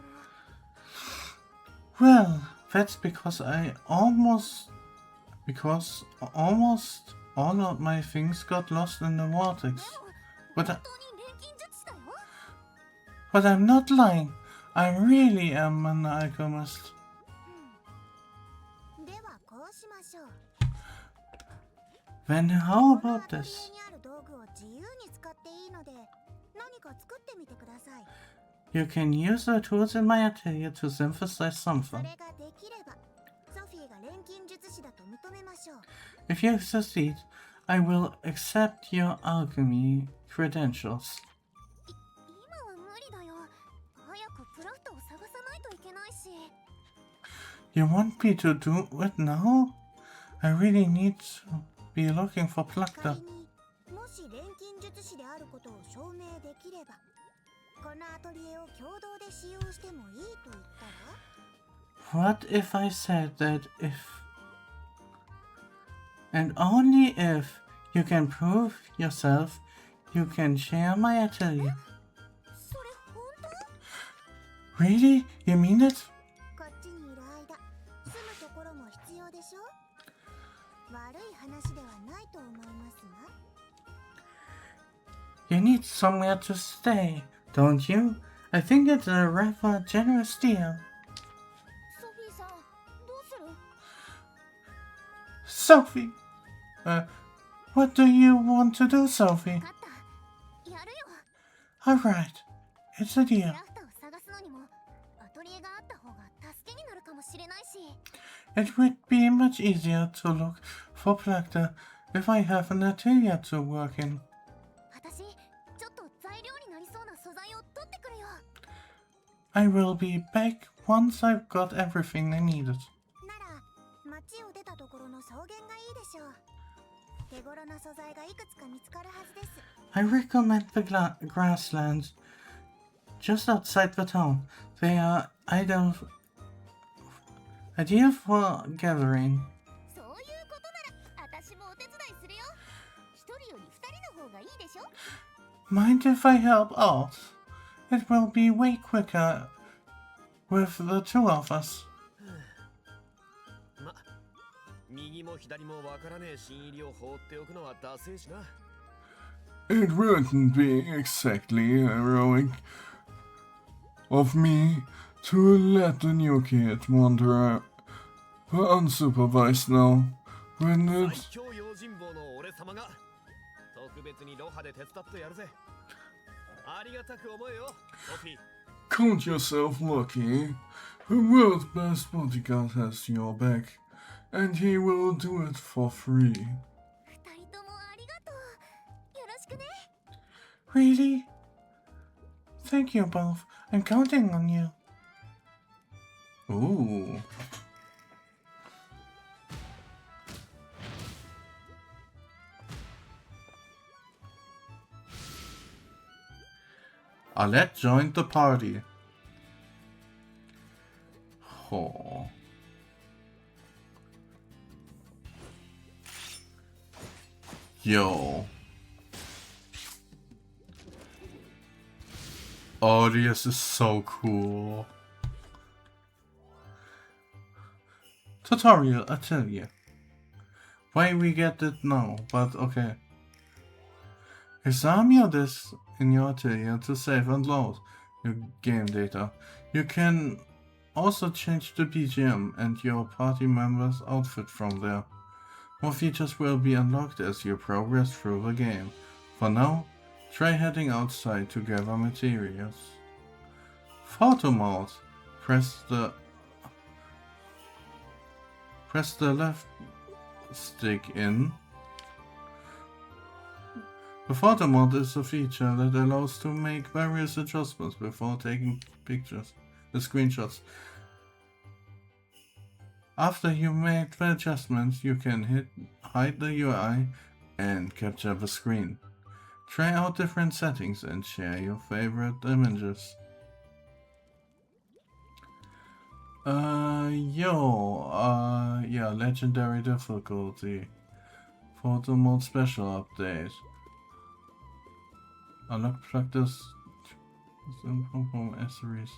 ら。 Well, that's because almost all of my things got lost in the vortex. で But も本当に錬金術師だよ。 but I'm not lying. I really am an alchemist. ではこうしましょう。 Then how このア about トリエ this? にある道具を自由に使っていいので、何か作ってみてください。 You can use the tools in my atelier to synthesize そ something. れができれば、ソフィーが錬金術師だと認めましょう。 If you succeed, I will accept your alchemy credentials. 今は無理だよ。早くプラフタを探さないといけないし。 You want me to do it now? I really need to be looking for 仮 Plagda. にもし錬金術師であることを証明できれば、このアトリエを共同で使用してもいいと言ったら？ What if I said that if and only if you can prove yourself, you can share my atelier? それ本当？ Really? You mean it? こっちにいる間、住むところも必要でしょ？悪い話ではないと思いますが。 You need somewhere to stay, don't you? I think it's a rather generous deal. ソフィーさん、どうする？ Sophie! What do you want to do, Sophie? 分かった。やるよ。 Alright, it's a プ deal. ラフタを探すのにも、アトリエがあった方が助けになるかもしれないし。 It would be much easier to look for Plagda if I have an atelier to work in. 私、ちょっと材料になりそうな素材を取ってくるよ。 I will be back once I've got everything I needed. なら、町を出たところの草原がいいでしょう。手頃な素材がいくつか見つかるはずです。 I recommend the grasslands just outside the town. They are ideal for gathering. そういうことなら、私もお手伝いするよ。一人より二人の方がいいでしょ？ Mind if I help out? It will be way quicker with the two of us. ま、右も左もわからねえ新入りを放っておくのはダセえしな。It wouldn't be exactly heroic of me to let the new kid wander unsupervised now, wouldn't 最 it? 強用心棒の俺様が特別にロハで手伝ってやるぜ。ありがたく思えよ、ソフィー。 Count yourself lucky. The world's best bodyguard has your back, and he will do it for free. 二人ともありがとう。よろしくね。 Really? Thank you both. I'm counting on you. Ooh. Alette joined the party. Oh. Yo. Oh, this is so cool. Tutorial Atelier. Why we get it now, but okay. Examine your disk in your Atelier to save and load your game data. You can also change the BGM and your party member's outfit from there. More features will be unlocked as you progress through the game. For now, try heading outside to gather materials. Photo mode. Press the left stick in. The photo mode is a feature that allows to make various adjustments before taking screenshots. After you made the adjustments, you can hide the UI and capture the screen. Try out different settings and share your favorite images. Yeah, legendary difficulty. Photo mode special update. Unlock practice from accessories.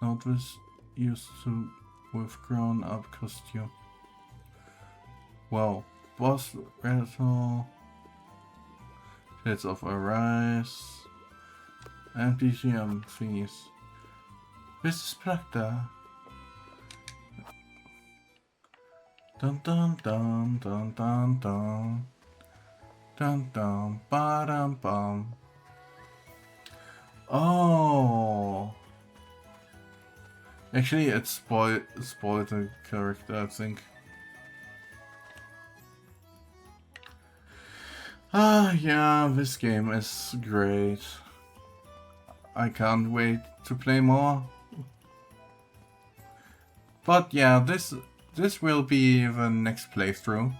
Not this used to with grown up costume. Wow. Boss battle. Shades of Arise. And BGM thingies. This is Practa. Dun dun dun dun dun dun. Dun dun ba dum bum. Oh. Actually, it spoiled the character, I think. Yeah, this game is great. I can't wait to play more. But yeah, this will be the next playthrough.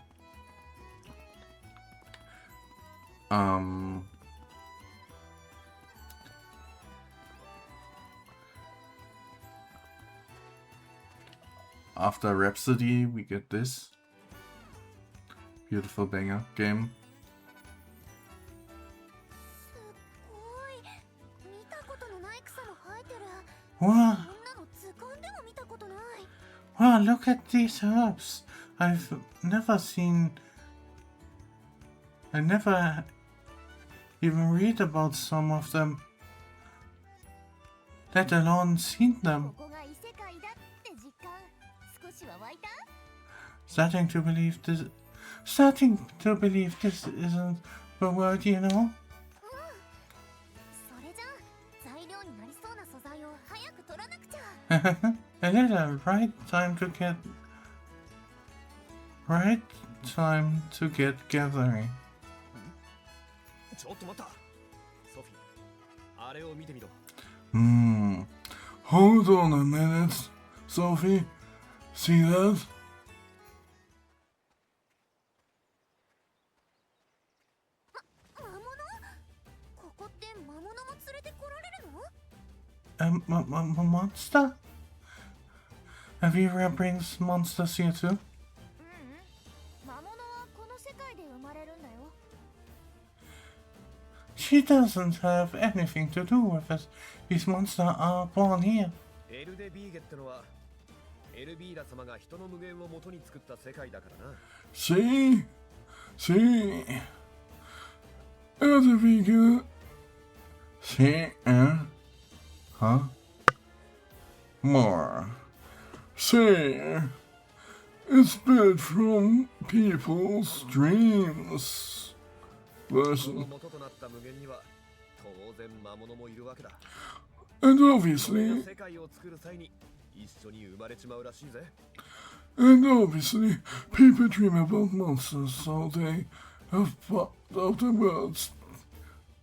After Rhapsody, we get this beautiful banger game. すごい。見たことのない草も生えてる。 Wow, こんなの図鑑でも見たことない。 wow, look at these herbs. I never even read about some of them, let alone seen them. ここが異世界だって実感少しは湧いた？ Starting to believe this isn't the word, you know? それじゃ材料になりそうな素材を早く取らなくちゃ。 A little right time to get gathering. ちょっと待った。ソフィー、あれを見てみろ。Hold on a minute, Sophie. See that? 魔物？ここって魔物も連れてこられるの？ Monster? Have you ever brings monsters here too? 魔物はこの世界で生まれるんだよ。She doesn't have anything to do with it. These monsters are born here. エルデビーゲってのはエルビーラ様が人の無限を元に作った世界だからな。 See? See? Atelier See, huh? More. See? It's built from people's dreams. その Listen. 元となった無限には当然魔物もいるわけだ。 And それが obviously, 世界を作る際に一緒に生まれちまうらしいぜ。 people dream about monsters, so they have part of the world.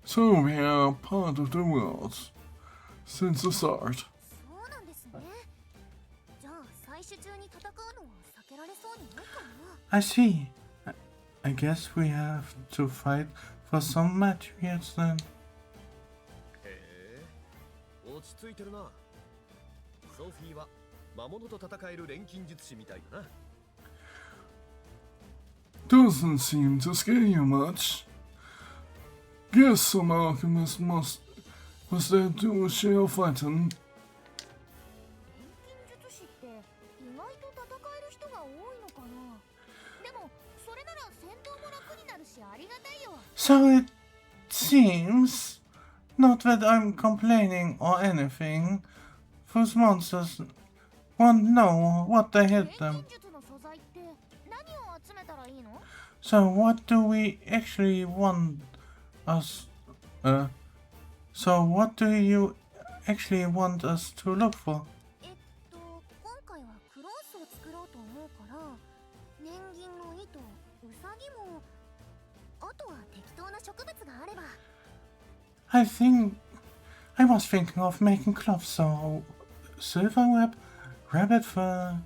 So we are part of the world since the start. そうなんですね。じゃあ最終中に戦うのは避けられそうにないかな。 I see. I guess we have to fight for some materials then. へえ、落ち着いてるな。ソフィーは魔物と戦える錬金術師みたいだな。 Doesn't seem to scare you much. Guess some alchemist was there to share fighting. 錬金術師って意外と戦える人が多いのかな。でもそれなら戦闘も楽になるしありがたいよ。 So it seems, not that I'm complaining or anything, those monsters won't know what they hit 錬 them. 金術の素材って何を集めたらいいの？ So what do we actually want us, so what do you actually want us to look for? 今回はクロースを作ろうと思うから年銀の糸、ウサギもあとは適当な植物があれば。 I think I was thinking of making cloth, so silver web, rabbit fur,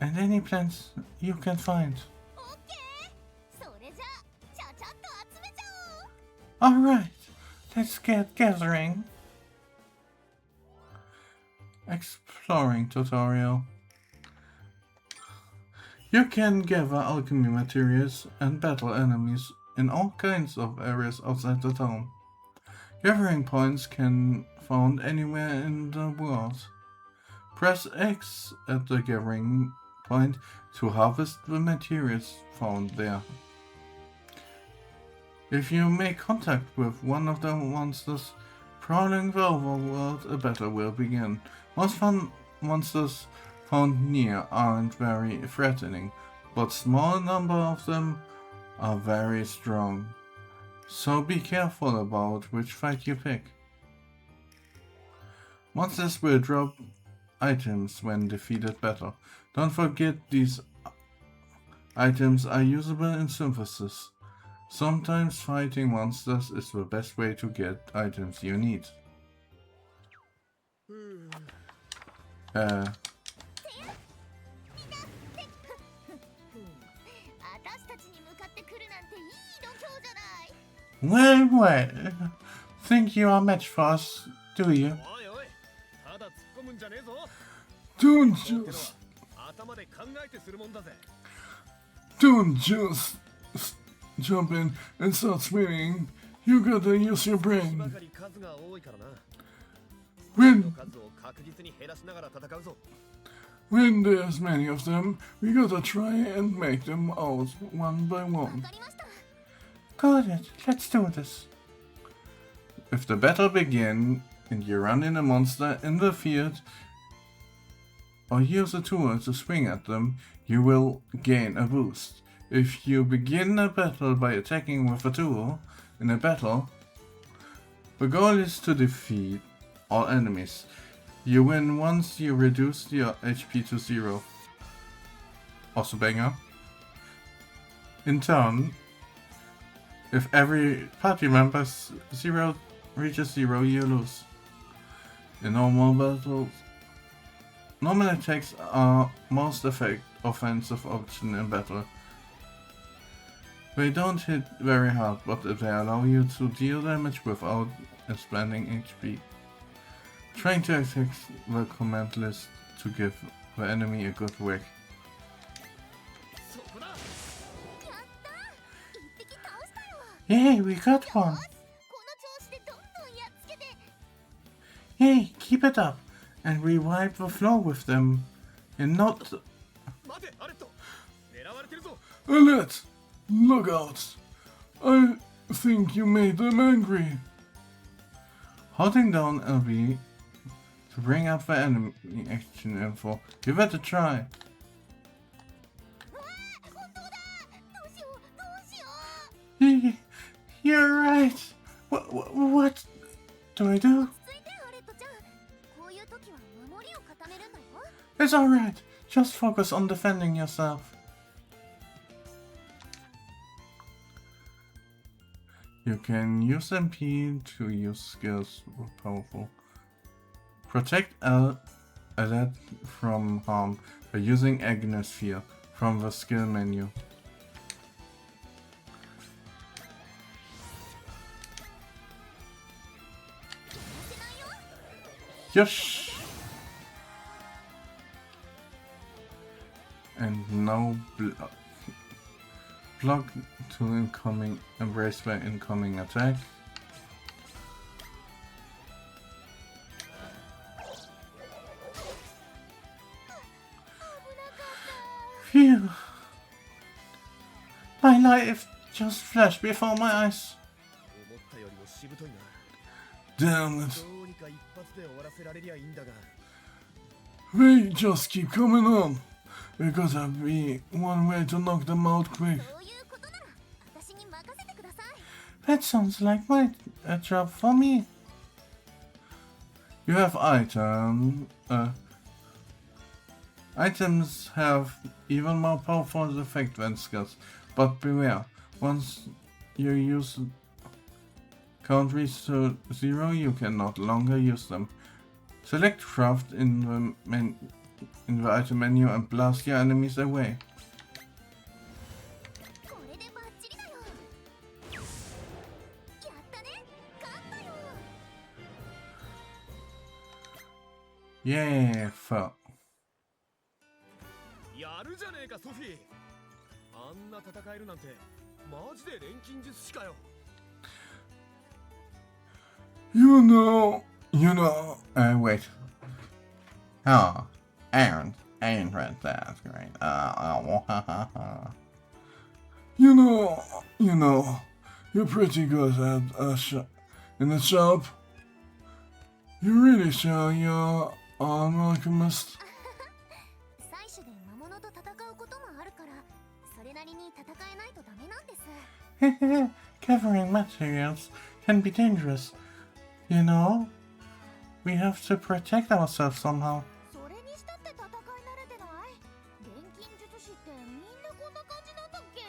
and any plants you can find. オッケー。それじゃあちゃちゃっと集めちゃおう。 Alright, let's get gathering. Exploring tutorial. You can gather alchemy materials and battle enemies in all kinds of areas outside the town. Gathering points can found anywhere in the world. Press X at the gathering point to harvest the materials found there. If you make contact with one of the monsters prowling the overworld, a battle will begin. Most monsters found near aren't very threatening, but small number of them are very strong. So be careful about which fight you pick. Monsters will drop items when defeated battle. Don't forget these items are usable in synthesis. Sometimes fighting monsters is the best way to get items you need. 私たちに向かってくるなんていい度胸じゃない。 Well, well. Think you are match for us, do you? おいおい、ただ突っ込むんじゃねえぞ。 Don't ってのは just, 頭で考えてするもんだぜ。 don't just jump in and start swinging. You gotta use your ば brain. かり数が多いからな。 When の数を確実に減らしながら戦うぞ。 when there's many of them, we gotta try and make them out one by わ one. かりました。 Got it. Let's do this. If the battle begins and you run in a monster in the field or use a tool to swing at them, you will gain a boost. If you begin a battle by attacking with a tool in a battle, the goal is to defeat all enemies. You win once you reduce your HP to 0. Also banger. In turn, if every party member's reaches 0, you lose. In normal battles, normal attacks are most offensive option in battle. They don't hit very hard, but they allow you to deal damage without expending HP. Trying to attack the command list to give the enemy a good whack. そこだ。やった。一匹倒したよ。 Yay, we got one! この調 Hey, keep it up, and we wipe the floor with them. And not. 待てアレット、狙われてるぞ。 Alert! Look out! I think you made them angry. Holding down LB to bring up the enemy action info. Give it a try. 本当だ。どうしようどうしよう。 You're right. What do I do? ついてアレットちゃん。こういう時は守りを固めるんだよ。 It's alright. Just focus on defending yourself. You can use MP to use skills with powerful. Protect Alert from harm by using Agnes Sphere from the skill menu. Yes! And now block to incoming, embrace by incoming attack. Phew! My life just flashed before my eyes. 思ったよりもしぶといな。 Damn it. どうにか一発で終わらせられりゃいいんだが。 They just keep coming on. There gotta be one way to knock them out quick. そういうことなら私に任せてください。 That sounds like a job for me. You have items have even more powerful effect than skills, but beware, once you use count reach to 0, you can no longer use them. Select craft in the item menu and blast your enemies away. これでバッチリだよ。やったね。勝ったよ。 Yeah, fuck. やるじゃねえかソフィー。あんな戦えるなんてマジで錬金術師かよ。 You know. Wait. Oh, Aaron read that. Great. You know, you're pretty good at in the shop. You really sure you're an alchemist? 採取で魔物と戦うこともあるから、それなりに戦えないとダメなんです。 Gathering materials can be dangerous. You know, we have to protect ourselves somehow. それにしたって戦い慣れてない？錬金術師ってみんなこんな感じなんだっけ？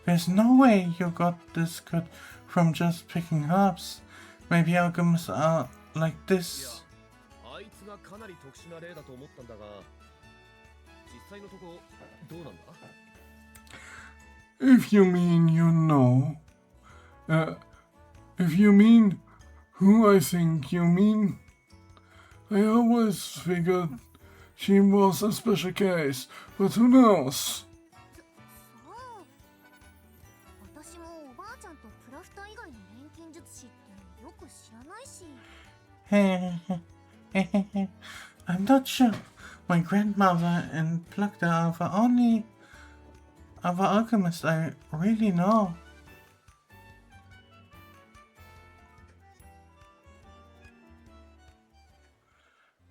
There's no way you got this good from just picking herbs. Maybe alchemists are like いや this. あいつがかなり特殊な例だと思ったんだが、実際のとこどうなんだ？ If you mean if you mean who I think you mean, I always figured she was a special case, but who knows? そう。私もおばあちゃんとクラフター以外の錬金術師ってよく知らないし。 I'm not sure. My grandmother and Plugda are the only other alchemists I really know.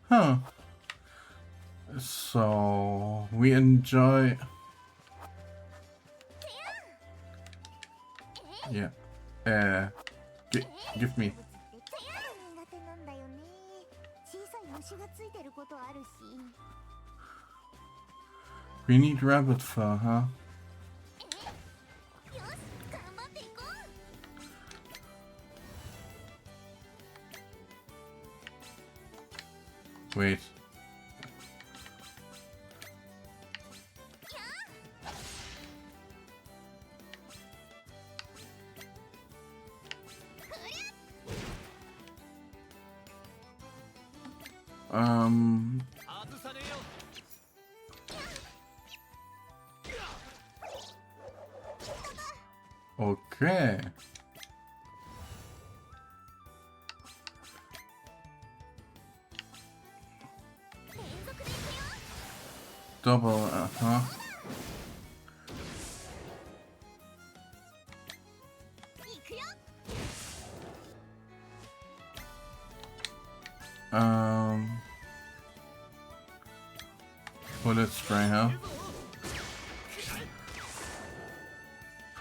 Huh. So we enjoy. Yeah. Give me. 苦手なんだよね。小さい虫がついてることあるし。 We need rabbit fur, huh? よし、頑張っていこう。 Wait. Um. 外さねえよ。 Okay. double, huh? いくよ。 Bullet spray, huh?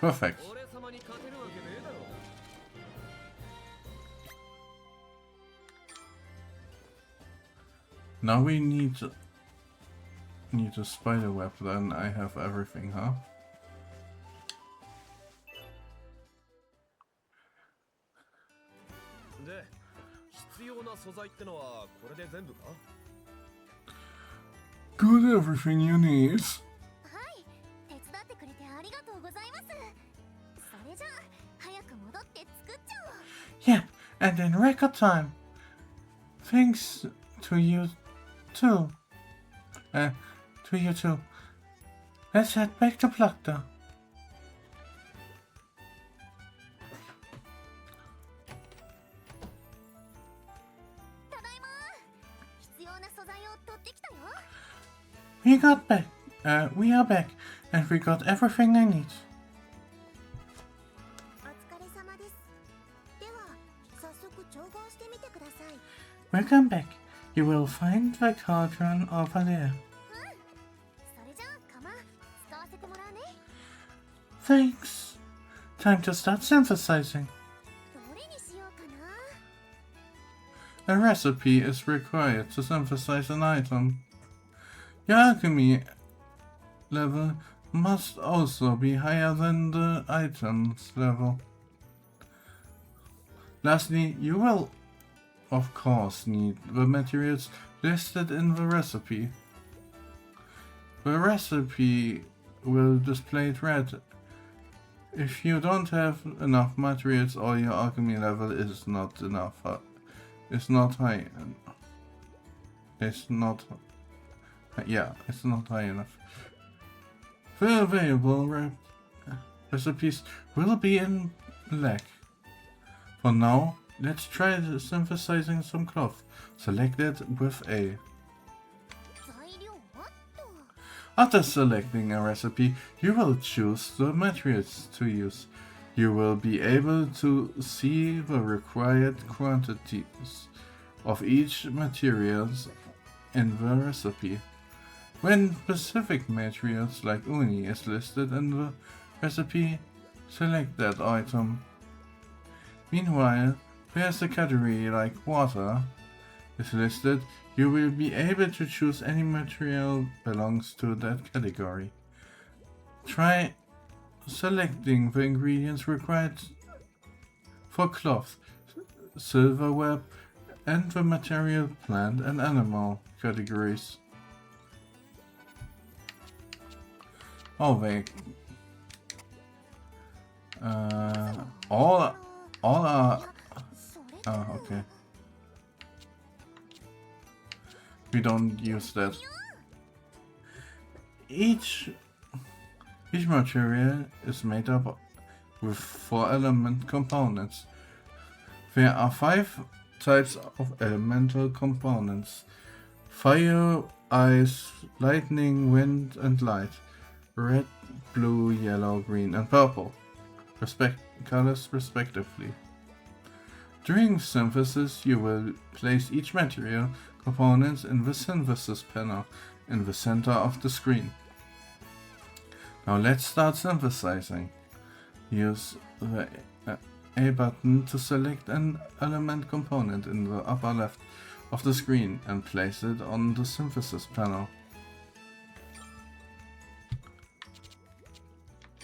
Perfect. 俺様に勝てるわけねえだろ。 Now we need a spider web, then I have everything, huh? で、必要な素材ってのはこれで全部か？ Got everything you need. はい、手伝ってくれてありがとうございます。それじゃあ早く戻って作っちゃおう。 Yep, and in record time. Thanks to you too. To you too. Let's head back to Plukta. ただいま。必要な素材を取ってきたよ。 We got back. We are back, and we got everything I need. お疲れ様です。では早速調合してみてください。 Welcome back. You will find the cauldron over there. それじゃあ釜使わせてもらうね。 Thanks. Time to start synthesizing. どれにしようかな。 A recipe is required to synthesize an item. Your alchemy level must also be higher than the item's level. Lastly, you will, of course, need the materials listed in the recipe. The recipe will display it red. If you don't have enough materials or your alchemy level is not enough, it's not high. It's not high enough. The available recipes will be in black. For now, let's try synthesizing some cloth. Select it with A. 材料はと。 After selecting a recipe, you will choose the materials to use. You will be able to see the required quantities of each materials in the recipe. When specific materials like uni is listed in the recipe, select that item. Meanwhile, whereas a category like water is listed, you will be able to choose any material belongs to that category. Try selecting the ingredients required for cloth, silver web, and the material plant and animal categories. Oh wait. All are. それ Oh, okay. We don't use that. Each material is made up with 4 element components. There are 5 types of elemental components: fire, ice, lightning, wind, and light. Red, blue, yellow, green, and purple. Colors respectively. During synthesis, you will place each material components in the synthesis panel in the center of the screen. Now let's start synthesizing. Use the A button to select an element component in the upper left of the screen and place it on the synthesis panel.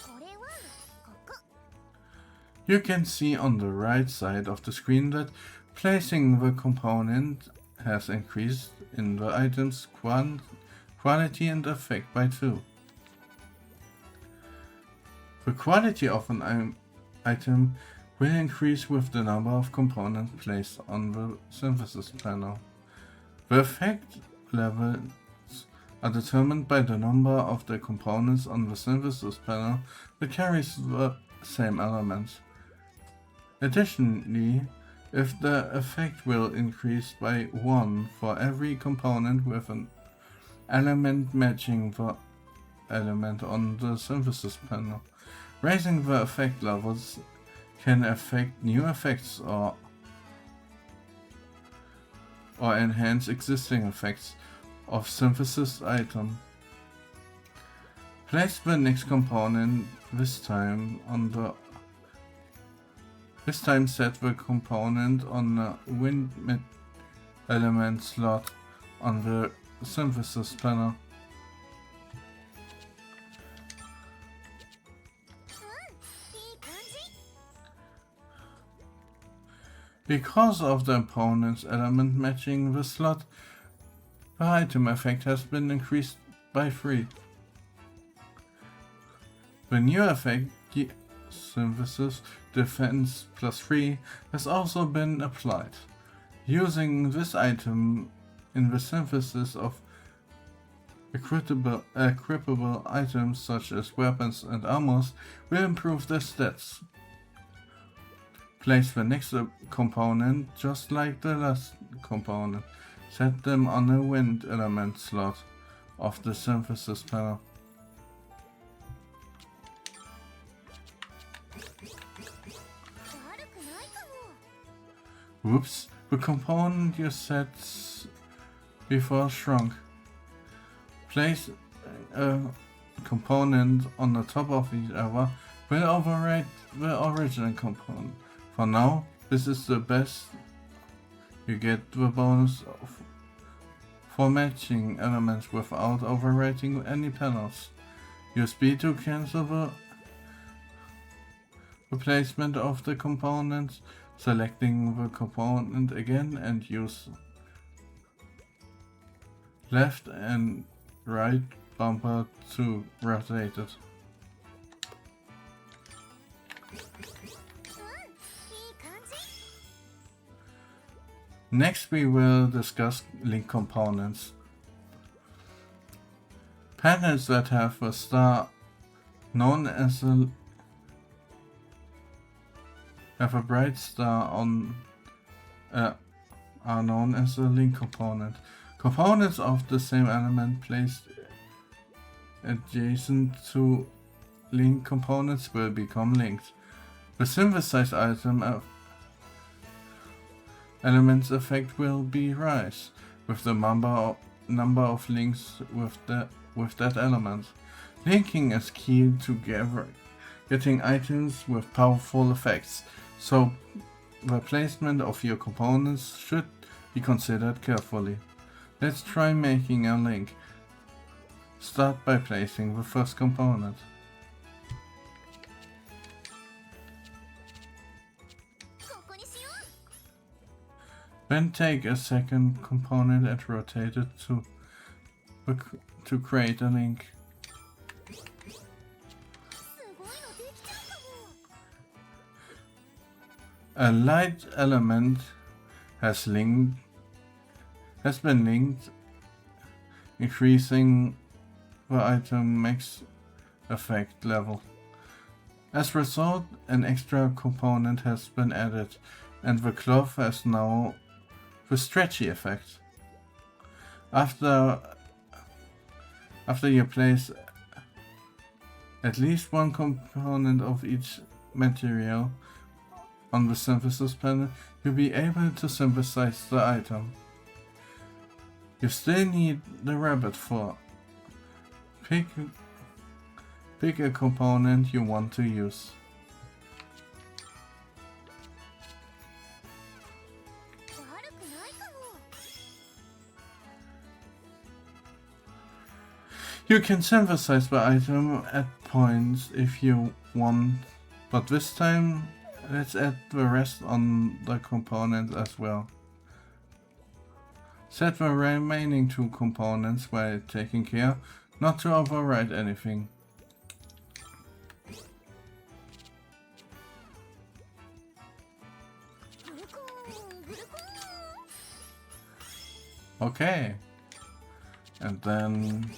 これはここ。 You can see on the right side of the screen that placing the component has increased in the item's quality and effect by 2. The quality of an item will increase with the number of components placed on the synthesis panel. The effect levels are determined by the number of the components on the synthesis panel that carries the same elements. Additionally, if the effect will increase by 1 for every component with an element matching the element on the synthesis panel. Raising the effect levels can affect new effects or enhance existing effects of synthesis item. Place the next component this time set the component on the wind element slot on the synthesis panel. Because of the opponent's element matching the slot, the item effect has been increased by 3. The new effect, Synthesis Defense +3, has also been applied. Using this item in the synthesis of equipable items such as weapons and armors will improve their stats. Place the next component just like the last component. Set them on the wind element slot of the synthesis panel. Whoops, the component you set before shrunk. Place a component on the top of each other will override the original component. For now, this is the best. You get the bonus for matching elements without overwriting any panels. Use B to cancel the replacement of the components, selecting the component again, and use left and right bumper to rotate it. Next we will discuss link components. Panels that have a star known as a bright star on are known as a link component. Components of the same element placed adjacent to link components will become linked. The synthesized item element's effect will be rise with the number of links with that element. Linking is key to getting items with powerful effects, so the placement of your components should be considered carefully. Let's try making a link. Start by placing the first component. Then take a second component and rotate it to create a link. A light element has been linked, increasing the item max effect level. As a result, an extra component has been added, and the cloth has now the stretchy effect. After you place at least one component of each material on the synthesis panel, you'll be able to synthesize the item. You still need the rabbit for. Pick a component you want to use. You can synthesize the item at points if you want, but this time let's add the rest on the component as well. Set the remaining 2 components while taking care not to override anything. Okay. And then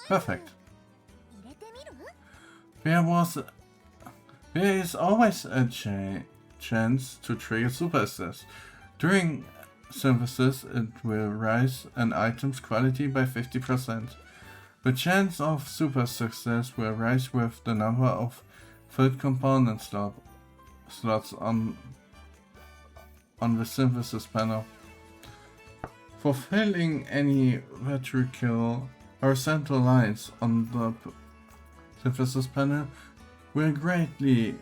perfect. There is always a chance to trigger super assist. During synthesis, it will rise an item's quality by 50%. The chance of super success will rise with the number of filled component slots on the synthesis panel. Fulfilling any vertical horizontal lines on the synthesis panel will greatly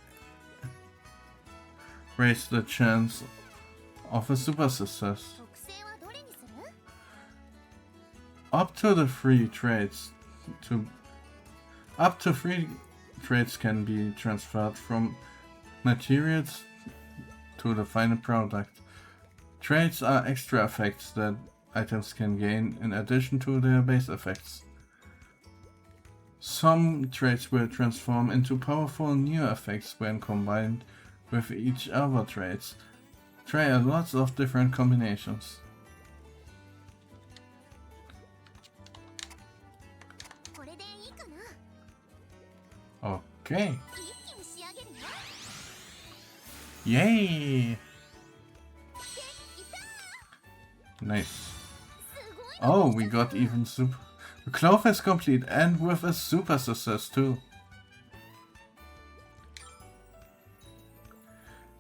raise the chance of a super success. 特性はどれにする？ Up to 3 traits can be transferred from materials to the final product. Traits are extra effects that items can gain in addition to their base effects. Some traits will transform into powerful new effects when combined with each other traits. Try lots of different combinations. これでいいかな？ Okay. 一気に仕上げるよ。 Yay! いたー！ Nice. すごい Oh, we got even super. The cloth is complete and with a super success too.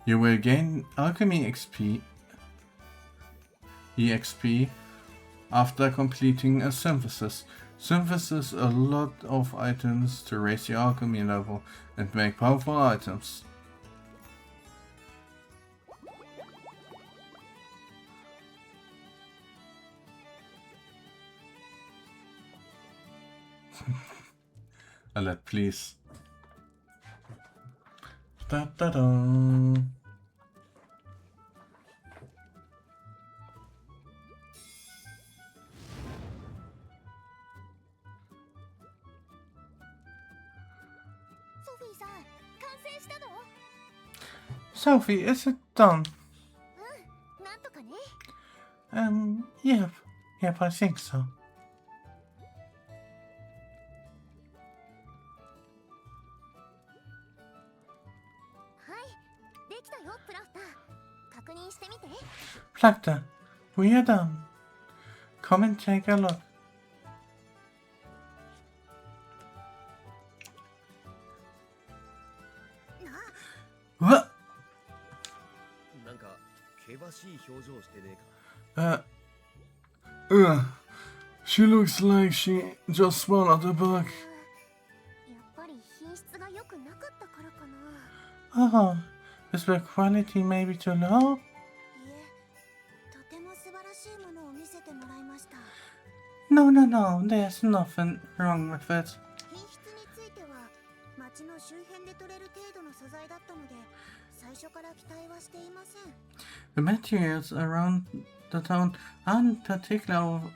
You will gain alchemy EXP after completing a synthesis. Synthesis a lot of items to raise your alchemy level and make powerful items. Alert, please. Da da da. Sophie さん、完成したの？ Sophie, is it done? なんとかね。 Yep. Yep, I think so. はい、できたよ、プラフター。確認してみて。 Plakta, we are done. Come and take a look. な What? なんか険しい表情してねえか。 She looks like she just swallowed a bug. やっぱり品質が良くなかったからかな。 Oh, is the quality maybe too low? いえ、とても素晴らしいものを見せてもらいました。 No, no, no, there's nothing wrong with it. 品質については町の周辺で取れる程度の素材だったので最初から期待はしていません。 The materials around the town aren't particularly of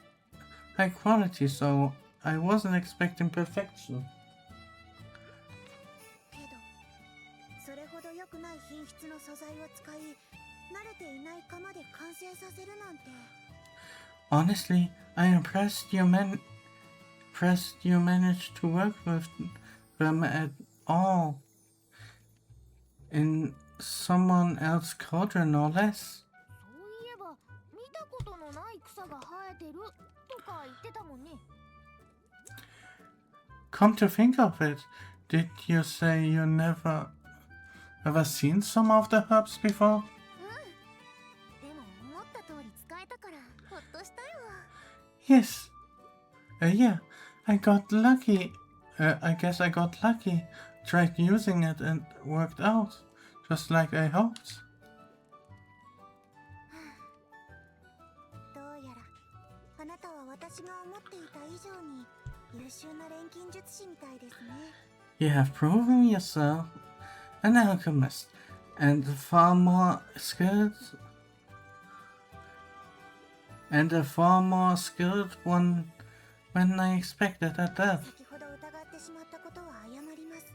high quality, so I wasn't expecting perfection. けどそれほど良くない品質の素材を使い慣れていない窯で完成させるなんて。 Honestly, I'm impressed you managed to work with them at all. In someone else's cauldron, no less. そういえば見たことのない草が生えてるとか言ってたもんね。 Come to think of it, did you say you never ever seen some of the herbs before? でも思った通り使えたからほっとしたよ。 Yes. Yeah, I got lucky. I guess I got lucky. Tried using it and worked out, just like I hoped. どうやらあなたは私が思っていた以上に優秀な錬金術師みたいですね。 You have proven yourself an alchemist and a far more skilled one when I expected at that. 先ほど疑ってしまったことは謝ります。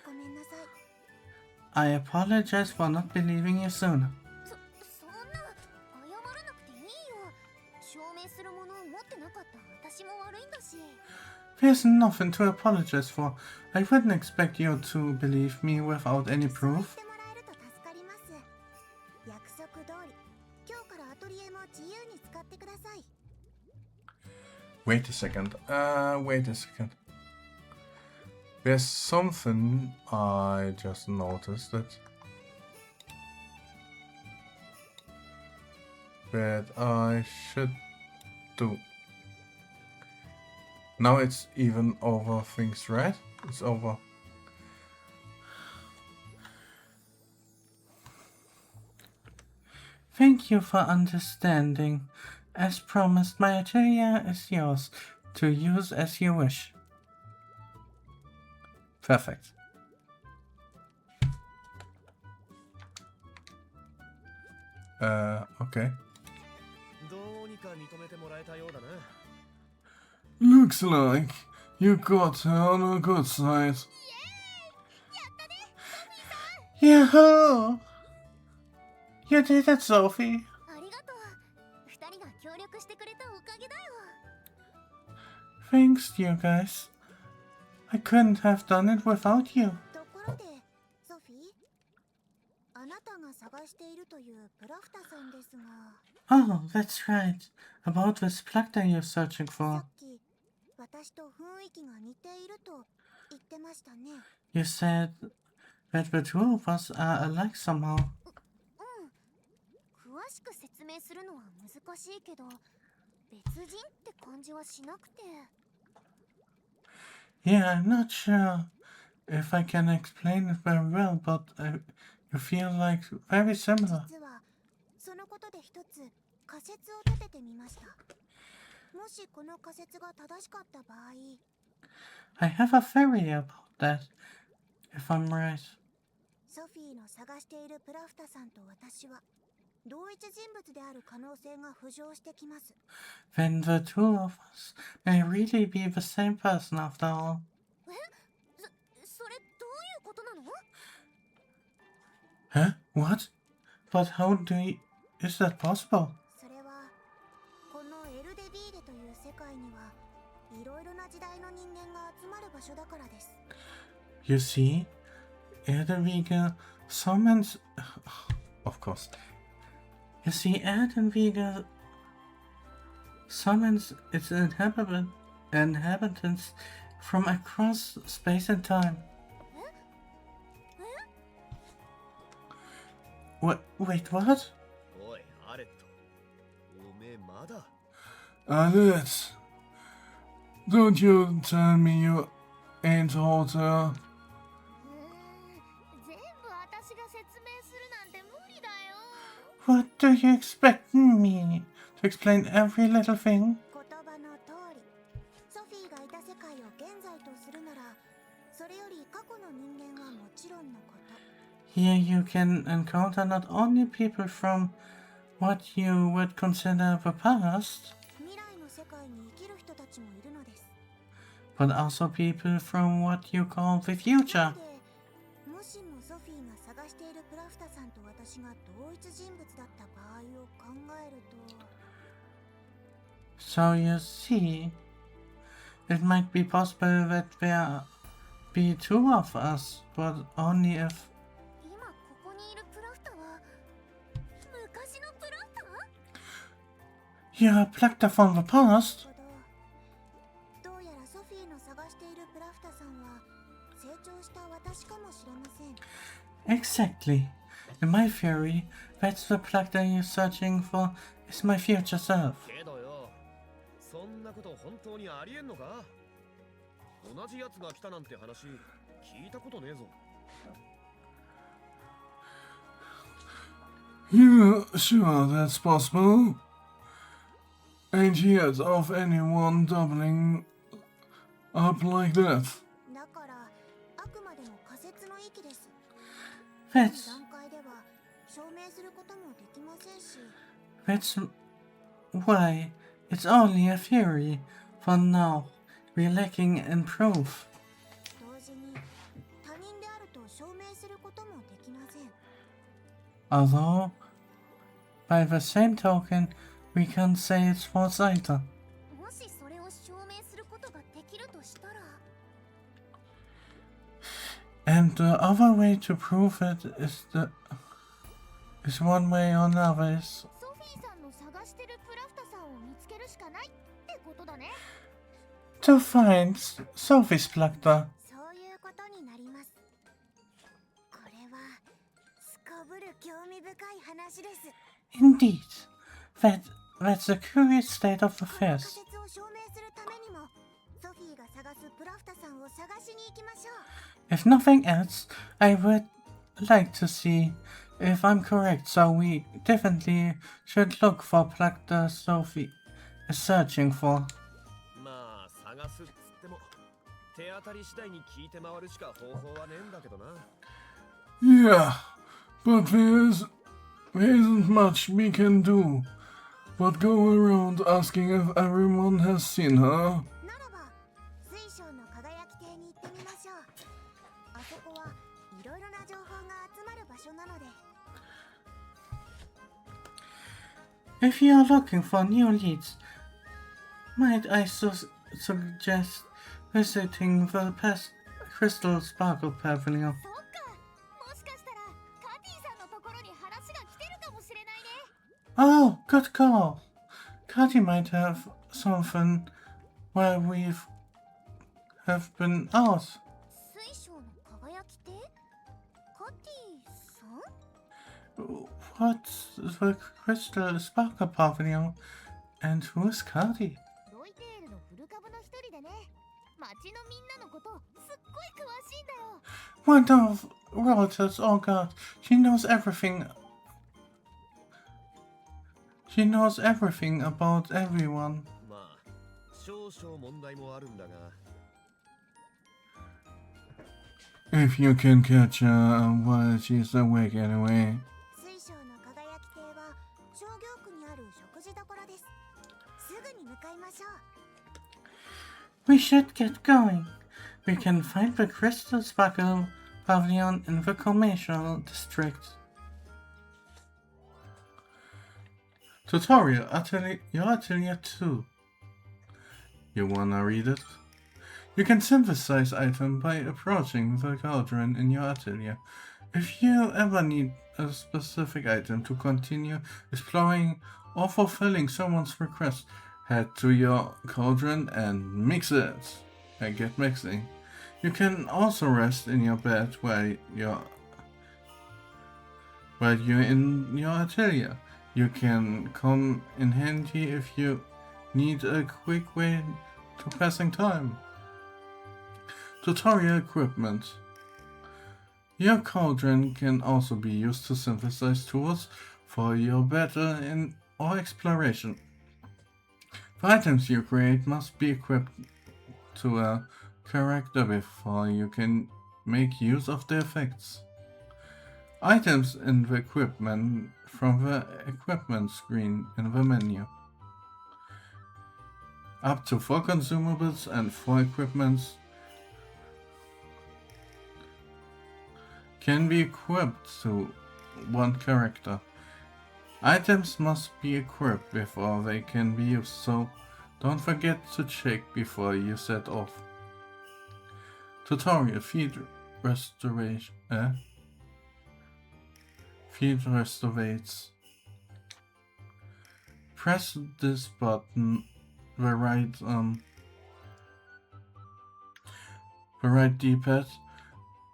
ごめんなさい。 I apologize for not believing you sooner. そんな謝らなくていいよ。証明するものを持ってなかった私も悪いんだし。 There's nothing to apologize for. I wouldn't expect you to believe me without any そう言っ proof. てもらえると助かります。約束通り今日からアトリエも自由に使ってください。 Wait a second. Wait a second. There's something I just noticed that I should do. Now it's even over things, right? It's over. Thank you for understanding. As promised, my atelier is yours to use as you wish. Perfect. Okay. どうにか認めてもらえたようだな。 Looks like you got her on a good side. Yahoo! You did it, Sophie. ありがとう。2人が協力してくれたおかげだよ。 Thanks, you guys. I couldn't have done it without you. ところで、ソフィー、あなたが探しているというプラフタさんですが、 Oh, that's right. About this plug that you're searching さ for. っき私と雰囲気が似ていると言ってましたね。 You said that the two of us are alike somehow. 詳しく説明するのは難しいけど、別人って感じはしなくて。 Yeah, I'm not sure if I can explain it very well, but you feel like very similar. 実はそのことで一つ仮説を立ててみました。もしこの仮説が正しかった場合、 I have a theory about that, if I'm right. ソフィーの探しているプラフタさんと私は同一人物である可能性が浮上してきます。 Then the two of us may really be the same person after all. それどういうことなの？ Huh? What? But how is that possible? それはこのエルデビーレという世界にはいろいろな時代の人間が集まる場所だからです。 You see, Erdenwiege summons... Of course. You see, Erdenwiege summons its inhabitants from across space and time. Wait, what? おい、アレット。おめえまだ。 Alice, don't you tell me you ain't told her. 全部私が説明するなんて無理だよ。 What do you expect me to explain every little thing? 言葉の通り、ソフィーがいた世界を現在とするなら、それより過去の人間はもちろんのこと。 Here you can encounter not only people from what you would consider the past, 未来の世界に生きる人たちもいるのです。 but also people from what you call the future. で、もしもソフィーが探しているプラフタさんと私が同一人物だった場合を考えると、 So you see, it might be possible that there be two of us, but only if... 今ここにいるプラフタは昔のプラフタ？ You're a Plekta from the past? どうやらソフィーの探しているプラフタさんは成長した私かもしれません。 Exactly. In my theory, that's the Plekta you're searching for is my future self. けどよ、そんなこと本当にありえんのか？同じやつが来たなんて話聞いたことねえぞ。 You sure that's possible? Ain't yet of anyone doubling up like that. だからあくまでも仮説の域です。 That's 段階では証明することもできませんし、 That's why it's only a theory. For now, we're lacking in proof. 同時に他人であると証明することもできません。 Although, by the same token, we can't say it's false either. もしそれを証明することができるとしたら、 And the other way to prove it is one way or another is ソフィーさんの探してるプラフタさんを見つけるしかないってことだね。 To find Sophie's Plugter. そういうことになります。これはすこぶる興味深い話です。 Indeed. That's a curious state of この affairs. 仮説を証明するためにもソフィーが探すプラフタさんを探しに行きましょう。 If nothing else, I would like to see if I'm correct, so we definitely should look for Plugter Sophie is searching for. まあ探すっつっても手当たり次第に聞いて回るしか方法はねえんだけどな。 Yeah, but there isn't much we can do but go around asking if everyone has seen her. ならば水晶の輝き亭に行ってみましょう。あそこはいろいろな情報が集まる場所なので。 If you're looking for new leads, might I suggest visiting the Crystal Sparkle Pavilion? そっか、もしかしたらカティさんのところに話が来てるかもしれないね。 Oh, good call. Cuddy might have something where have been out. 水晶の輝き亭？カティさん？ What's the Crystal Sparkle Pavilion? And who's Cuddy? ロイテールの古株の一人でね。町のみんなのことすっごい詳しいんだよ。 One of relatives, oh god, she knows everything. She knows everything about everyone. まあ少々問題もあるんだが。 If you can catch her while she's awake anyway. 水晶の輝き亭は商業区にある食事処です。すぐに向かいましょう。 We should get going. We can find the Crystal Sparkle Pavilion in the commercial district. Tutorial your Atelier 2. You wanna read it? You can synthesize items by approaching the cauldron in your atelier. If you ever need a specific item to continue exploring or fulfilling someone's request, head to your cauldron and mix it. And get mixing. You can also rest in your bed while you're in your atelier. You can come in handy if you need a quick way to passing time. Tutorial equipment. Your cauldron can also be used to synthesize tools for your battle or exploration. The items you create must be equipped to a character before you can make use of the effects. Items in the equipment from the equipment screen in the menu. Up to 4 consumables and 4 equipments can be equipped to one character. Items must be equipped before they can be used, so don't forget to check before you set off. Tutorial Feed Restoration. Feed Restorates. Press this button, the right D-pad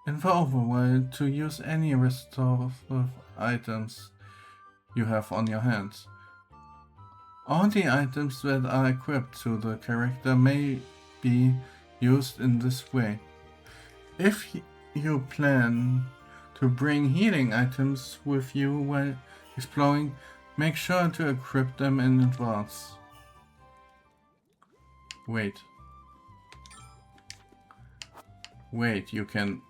in the overworld to use any restorative items you have on your hands. All the items that are equipped to the character may be used in this way. If you plan to bring healing items with you while exploring, make sure to equip them in advance. Wait, you can...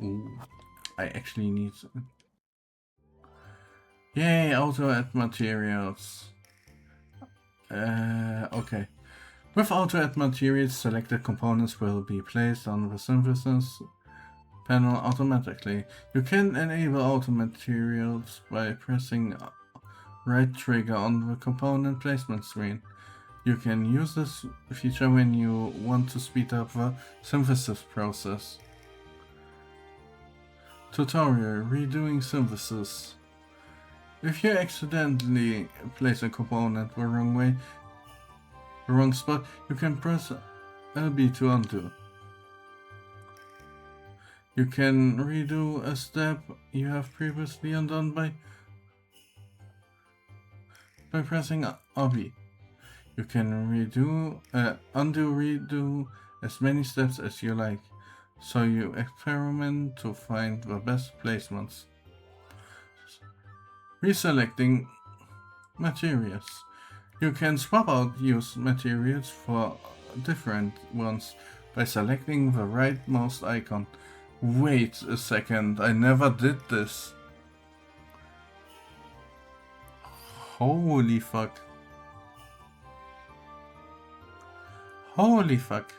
Ooh, I actually need... Yay, auto add materials. Okay. With auto add materials, selected components will be placed on the synthesis panel automatically. You can enable auto materials by pressing right trigger on the component placement screen. You can use this feature when you want to speed up the synthesis process. Tutorial: Redoing synthesis. If you accidentally place a component the wrong way, the wrong spot, you can press LB to undo. You can redo a step you have previously undone by pressing RB. You can redo as many steps as you like, so you experiment to find the best placements. Reselecting materials. You can swap out used materials for different ones by selecting the rightmost icon. Wait a second, I never did this. Holy fuck. Holy fuck.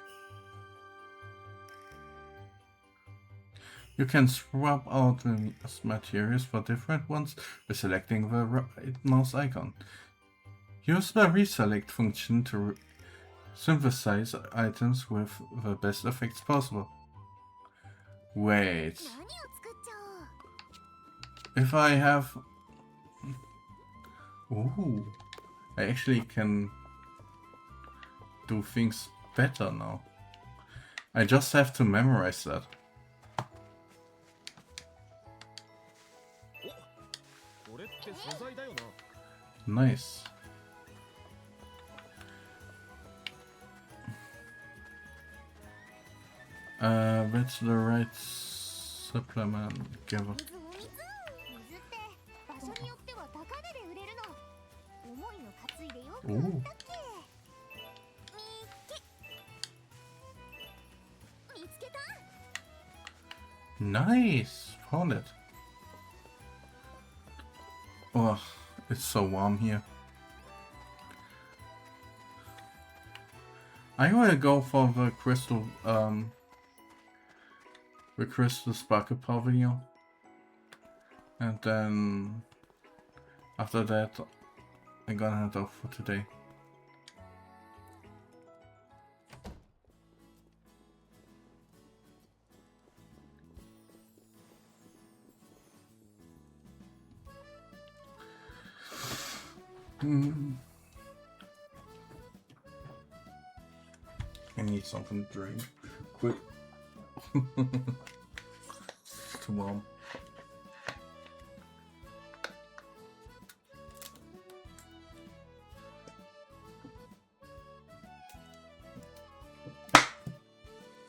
You can swap out the materials for different ones by selecting the rightmost icon. Use the reselect function to synthesize items with the best effects possible. Wait. 何を作っちゃおう。 If I have... Ooh. I actually can do things better now. I just have to memorize that. お、これって素材だよな。 Nice. What's the right supplement giver? 水って場所によっては高値で売れるの。重いの担いでよく売ったっけ。見つけた。 Nice! Found it. Oh, it's so warm here. I will go for the crystal sparkle pavilion. And then after that I'm gonna head off for today. I need something to drink. Quick. It's too warm.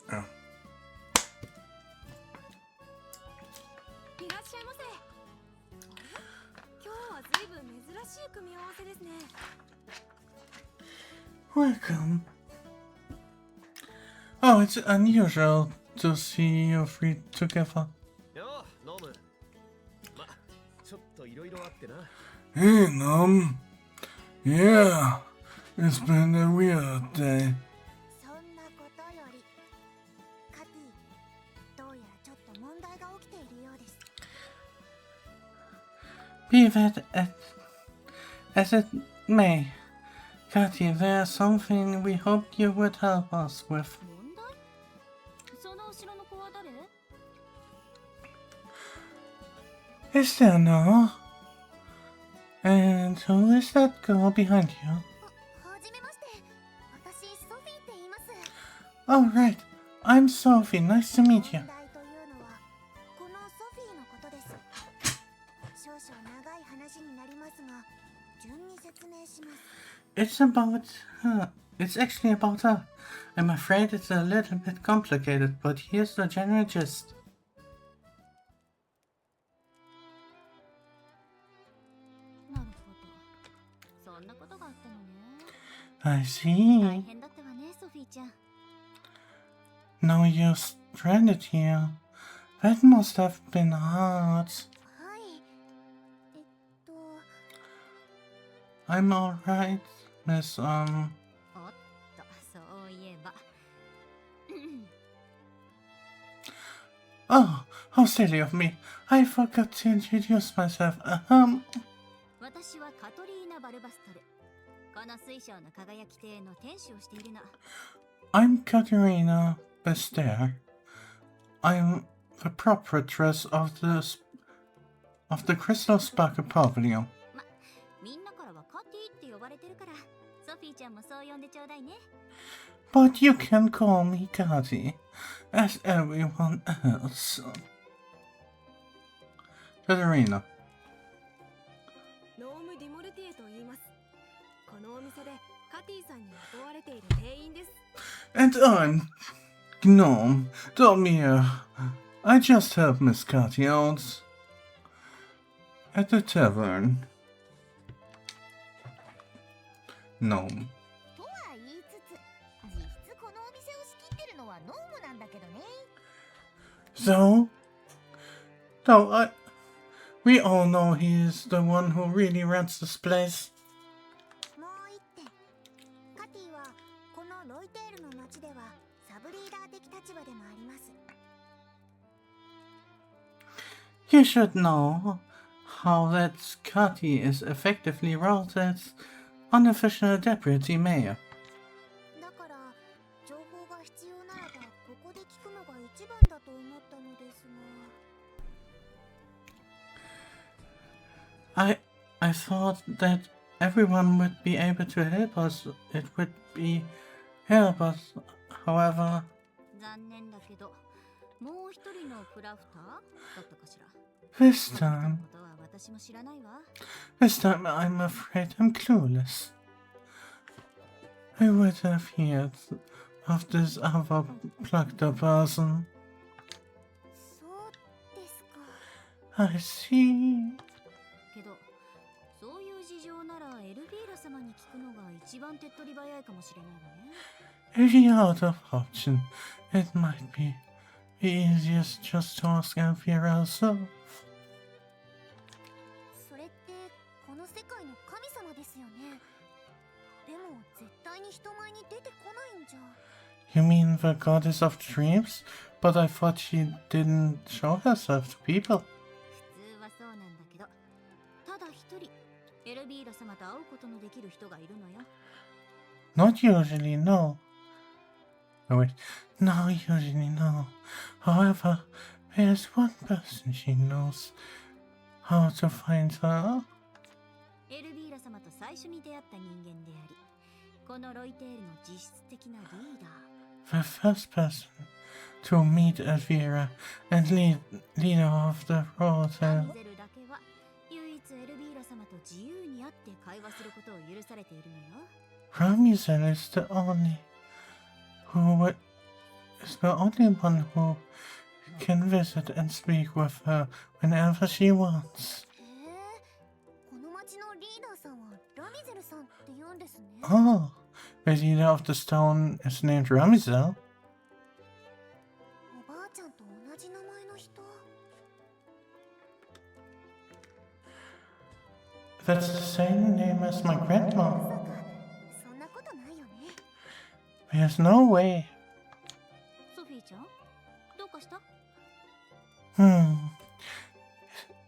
Ah. いらっしゃいませ。今日はずいぶん珍しい組み合わせですね。 Welcome. Oh, it's unusual to see you three together. よう、ノム。ま、ちょっといろいろあってな。 Hey, Nom. Yeah, it's been a weird day. そんなことより、カティ、どうやらちょっと問題が起きているようです。 Be that as it may, Katy, there's something we hoped you would help us with. 問題？その後ろの子は誰？ Is there no? And who is that girl behind you? はじめまして。私ソフィーって言います。 Oh, right. I'm Sophie. Nice to meet you. 問題というのはこのソフィーのことです。少々長い話になりますが、順に説明します。 It's about her. It's actually about her. I'm afraid it's a little bit complicated, but here's the general gist. なるほど。そんなことがあったのね。 I 大 see. 変だったわね、ソフィーちゃん。 Now you're stranded here. That must have been hard. はい。I'm alright, Miss, おっと、そういえば。 Oh, how silly of me. I forgot to introduce myself. 私はカトリーナ・バルバストル。この水晶の輝き亭の店主をしているの。 I'm Katerina Bester. I'm the proprietress of of the Crystal Sparkle Pavilion. ま、みんなからはカティって呼ばれてるから、ソフィーちゃんもそう呼んでちょうだいね。But you can call me Kati, as everyone else. Katarina. ノーム・ディモルティエと言います。このお店でカティさんに雇われている店員です。 And I'm Gnome Domir. I just help Miss Kati out at the tavern. Gnome. とは言いつつ、実質このお店を仕切ってるのはノームなんだけどね。So? No, we all know he's the one who really runs this place. もう一点、カティはこのロイテールの町ではサブリーダー的立場でもあります。 You should know how that Kati is effectively ruled as unofficial deputy mayor. だから情報が必要ならばここで聞くのが一番だと思ったのですが。I thought that everyone would be able to help us. It would be help us, however. 残念だけど、もう一人のクラフターだったかしら。 This time, ことは私も知らないわ。 this time I'm afraid I'm clueless. I would have heard of this other plucked up person. そうですか。 I see. けど、そういう事情ならエルビーラ様に聞くのが一番手っ取り早いかもしれないわね。 If you out of option, it might be easiest just to ask Elvira herself. それってこの世界の神様ですよね。でも絶対に人前に出てこないんじゃ。 You mean the goddess of dreams? But I thought she didn't show herself to people. 普通はそうなんだけど、ただ一人エルビーラ様と会うことのできる人がいるのよ。 Not usually, no. Oh wait, no, usually no. However, there's one person she knows how to find her. エルビーラ様と最初に出会った人間であり、このロイテールの実質的なリーダー。 The first person to meet Elvira and leader of the ラ Royal. ミゼルだけは唯一エルビーラ様と自由に会って会話することを許されているのよ。 Ramuzel is the only one who can visit and speak with her whenever she wants. へえ、この町のリーダーさんはラミゼルさんって言うんですね。 Oh, the leader of the stone is named Ramuzel. おばあちゃんと同じ名前の人。 That's the same name as my ま grandma. さか、そんなことないよね。 There's no way. ソフィーちゃん、どうかした？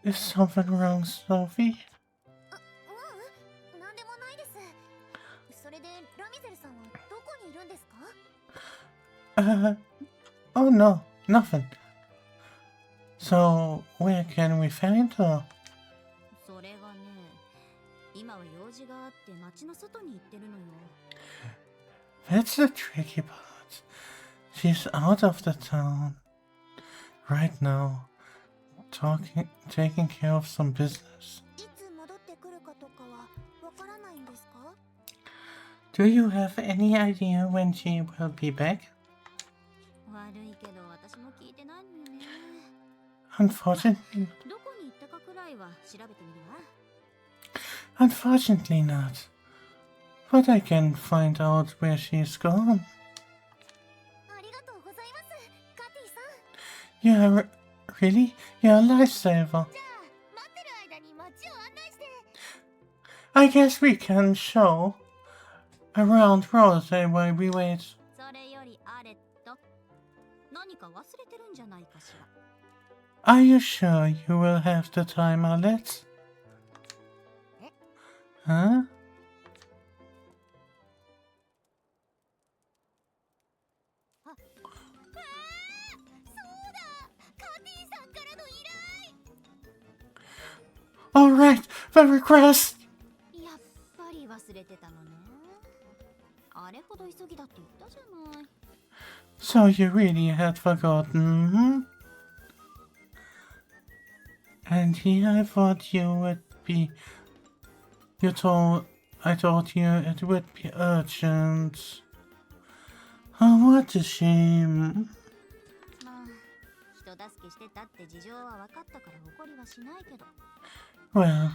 Is something wrong, Sophie? なんでもないです。それでラミゼルさんはどこにいるんですか？ Oh no, nothing. So, where can we find her? それがね、今は用事があって町の外に行ってるのよ。 That's the tricky part. She's out of the town right now, taking care of some business. いつ戻ってくるかとかはわからないんですか？ Do you have any idea when she will be back? 悪いけど私も聞いてないのよね。 Unfortunately, どこに行ったかくらいは調べてみるわ。 unfortunately not. But I can find out where she's gone. ありがとうございます、カティさん。 Yeah, really? You're a lifesaver. じゃあ、待ってる間に街を案内して。 I guess we can show around Rosé while we wait. それよりアレット、何か忘れてるんじゃないかしら。 Are you sure you will have the time, Alex? Huh? そうだ、カティさんからの依頼。a request! やっぱり忘れてたのね。あれほど急ぎだって言ったじゃない。 So you really had forgotten, hmm? And here I thought you would be... I thought you it would be urgent. Oh, what a shame. まあ、人助けしてたって事情は分かったから怒りはしないけど。 Well,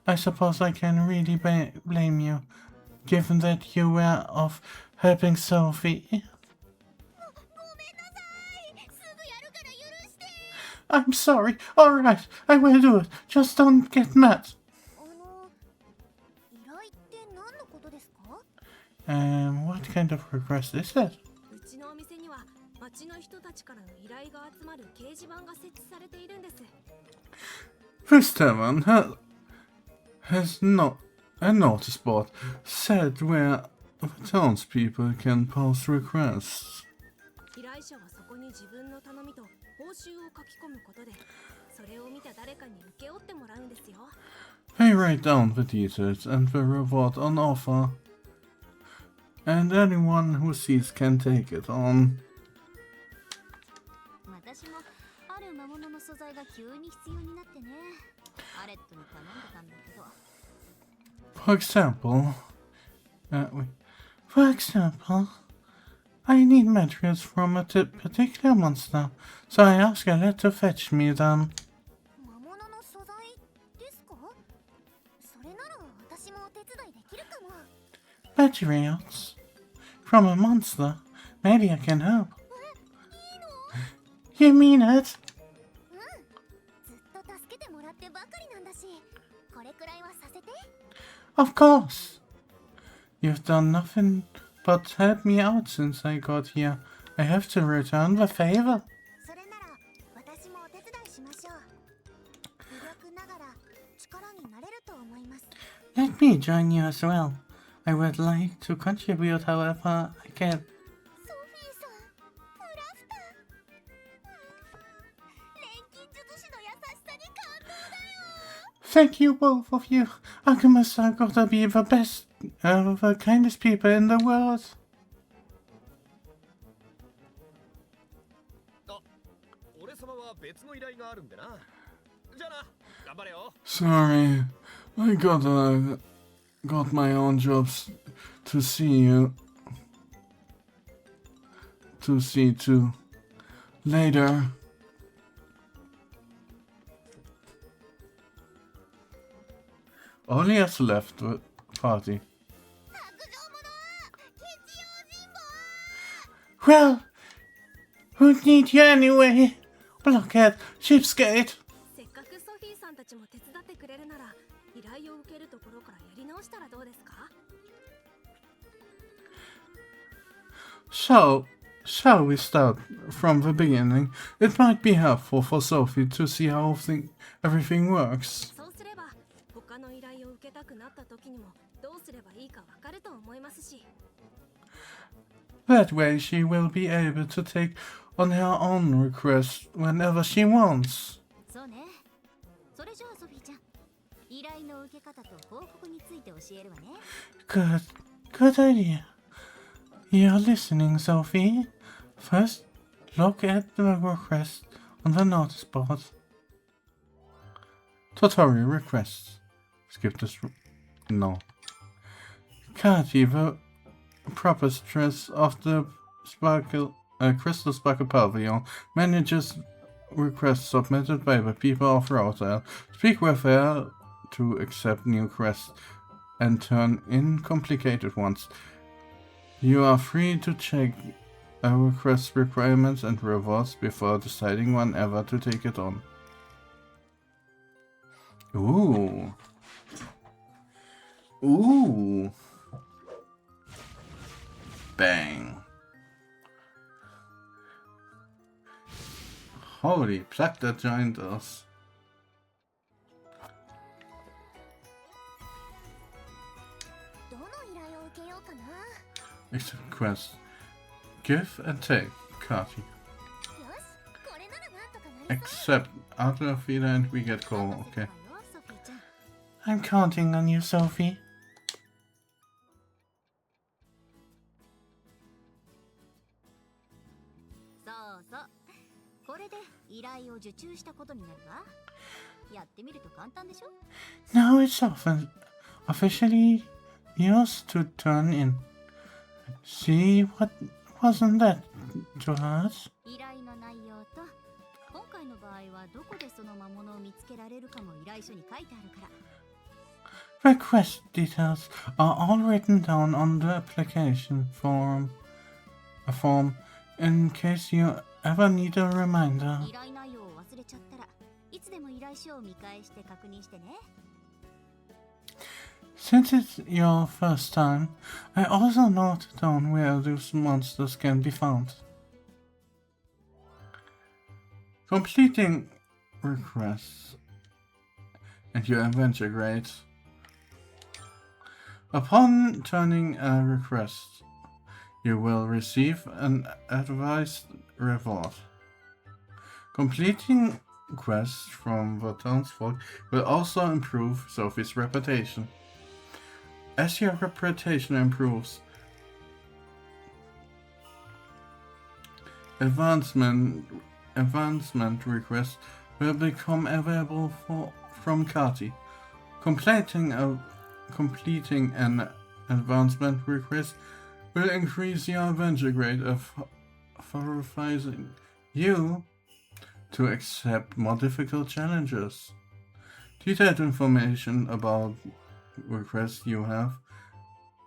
I suppose I can really blame you, given that you were off helping Sophie. ごめんなさい。すぐやるから許して。 I'm sorry. Alright, I will do it. Just don't get mad. 依頼って何のことですか？ What kind of request is that? うちのお店には町の人たちからの依頼が集まる掲示板が設置されているんです。 This tavern has not a notice board set where the townspeople can post requests. 依頼者はそこに自分の頼みと報酬を書き込むことで、それを見た誰かに請け負ってもらうんですよ。 They write down the details and the reward on offer, and anyone who sees can take it on. 私もある魔物の素材が急に必要になってね。アレットに頼んでたんだけど。 For example, for example, I need materials from a particular monster, so I ask Alette to fetch me them. 魔物の素材ですか？それなら私もお手伝いできるかも。 Materials? From a monster? Maybe I can help. いいの？ You mean it? うん。ずっと助けてもらってばかりなんだし、これくらいはさせて。 Of course. You've done nothing but help me out since I got here. I have to return the favor. それなら私もお手伝いしましょう。微力ながら力になれると思います。 Let me join you as well. I would like to contribute however I can. ソフィーさん、クラフター。錬金術師の優しさに感動だよ。 Thank you both of you. Alchemists are gotta be the best, the kindest people in the world. あ、俺様は別の依頼があるんでな。じゃあな、頑張れよ。 Sorry, I got my own jobs to see to. Later. Only us left the party. 白状者はケチ用心棒。 Well, who need you anyway? Blockhead, cheapskate. せっかくソフィーさんたちも手伝ってくれるなら、依頼を受けるところからやり直したらどうですか？ Shall we start from the beginning? It might be helpful for Sophie to see how everything works. そうすれば他の依頼を受けたくなった時にもどうすればいいかわかると思いますし。 That way she will be able to take on her own request whenever she wants. そうね。それじゃあソフィーちゃん、依頼の受け方と報告について教えるわね。 Good idea. You're listening, Sophie. First, look at the request on the notice board. Tutorial requests. Skip this. No. Kati, the proprietress of the Crystal Sparkle Pavilion, manages requests submitted by the people of Rotel. Speak with her to accept new quests and turn in complicated ones. You are free to check a request's requirements and rewards before deciding whenever to take it on. Ooh. Ooh. Bang. Holy pluck, that joined us. どの依頼を受けようかな。 Accept quest. Give and take. Kati. よし、これならなんとかなりそう。 Accept. Atelier Sophie and we get gold. Okay. ソフィーちゃん。I'm counting on you, Sophie. そうそう。これで依頼を受注したことになるわ。やってみると簡単でしょ？ Now it's officially yours to turn in. See, what wasn't that to us? 依頼の内容と、今回の場合はどこでその魔物を見つけられるかも依頼書に書いてあるから。Request details are all written down on the application form, in case you ever need a reminder. 依頼内容を忘れちゃったらいつでも依頼書を見返して確認してね。 Since it's your first time, I also noted down where those monsters can be found. Completing requests and your adventure grades. Upon turning a request, you will receive an advised reward. Completing quests from the townsfolk will also improve Sophie's reputation. As your reputation improves, advancement requests will become available from Kati. Completing an advancement request will increase your adventure grade of authorizing you to accept more difficult challenges. Detailed information about requests you have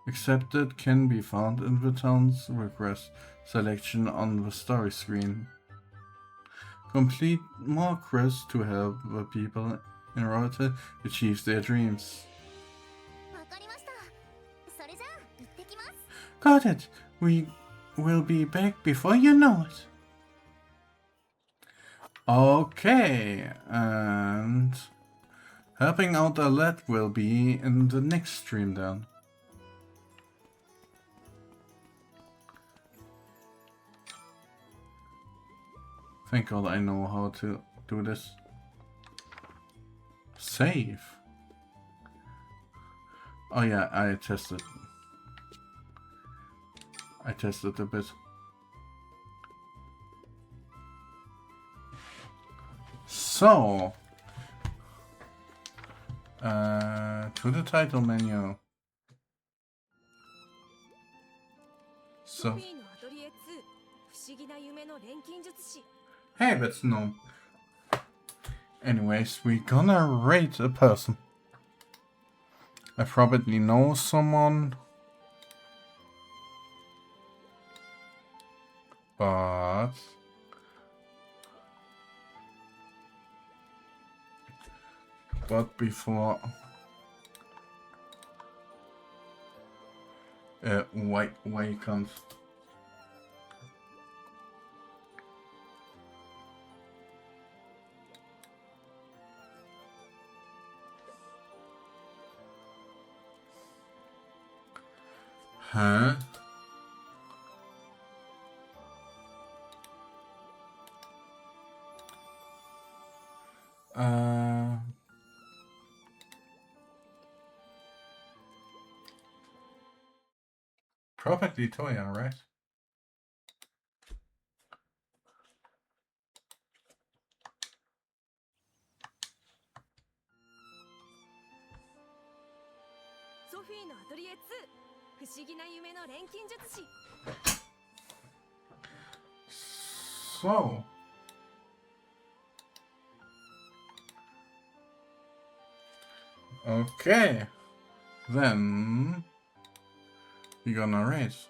accepted can be found in the town's request selection on the story screen. Complete more quests to help the people in order to achieve their dreams. わかりました。それじゃあ行ってきます。 Got it. We will be back before you know it. Okay, and helping out a lad will be in the next stream then. Thank God I know how to do this. Save. Oh yeah, I tested a bit. So, to the title menu. ソ So, フィーのアトリエ2不思議な夢の錬金術師。 hey, that's no. Anyways, we gonna rate a person. I probably know someone, but before why can't huh? Probably Toya, right?「ソフィーのアトリエ2不思議な夢の錬金術師」。 So, okay, then we're gonna race.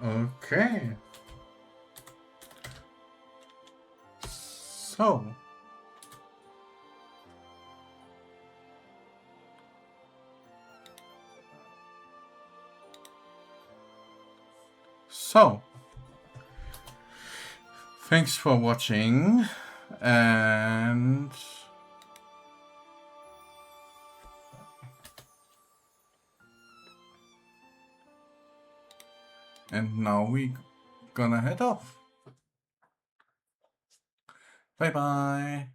Okay. So, thanks for watching, and now we gonna head off. Bye bye.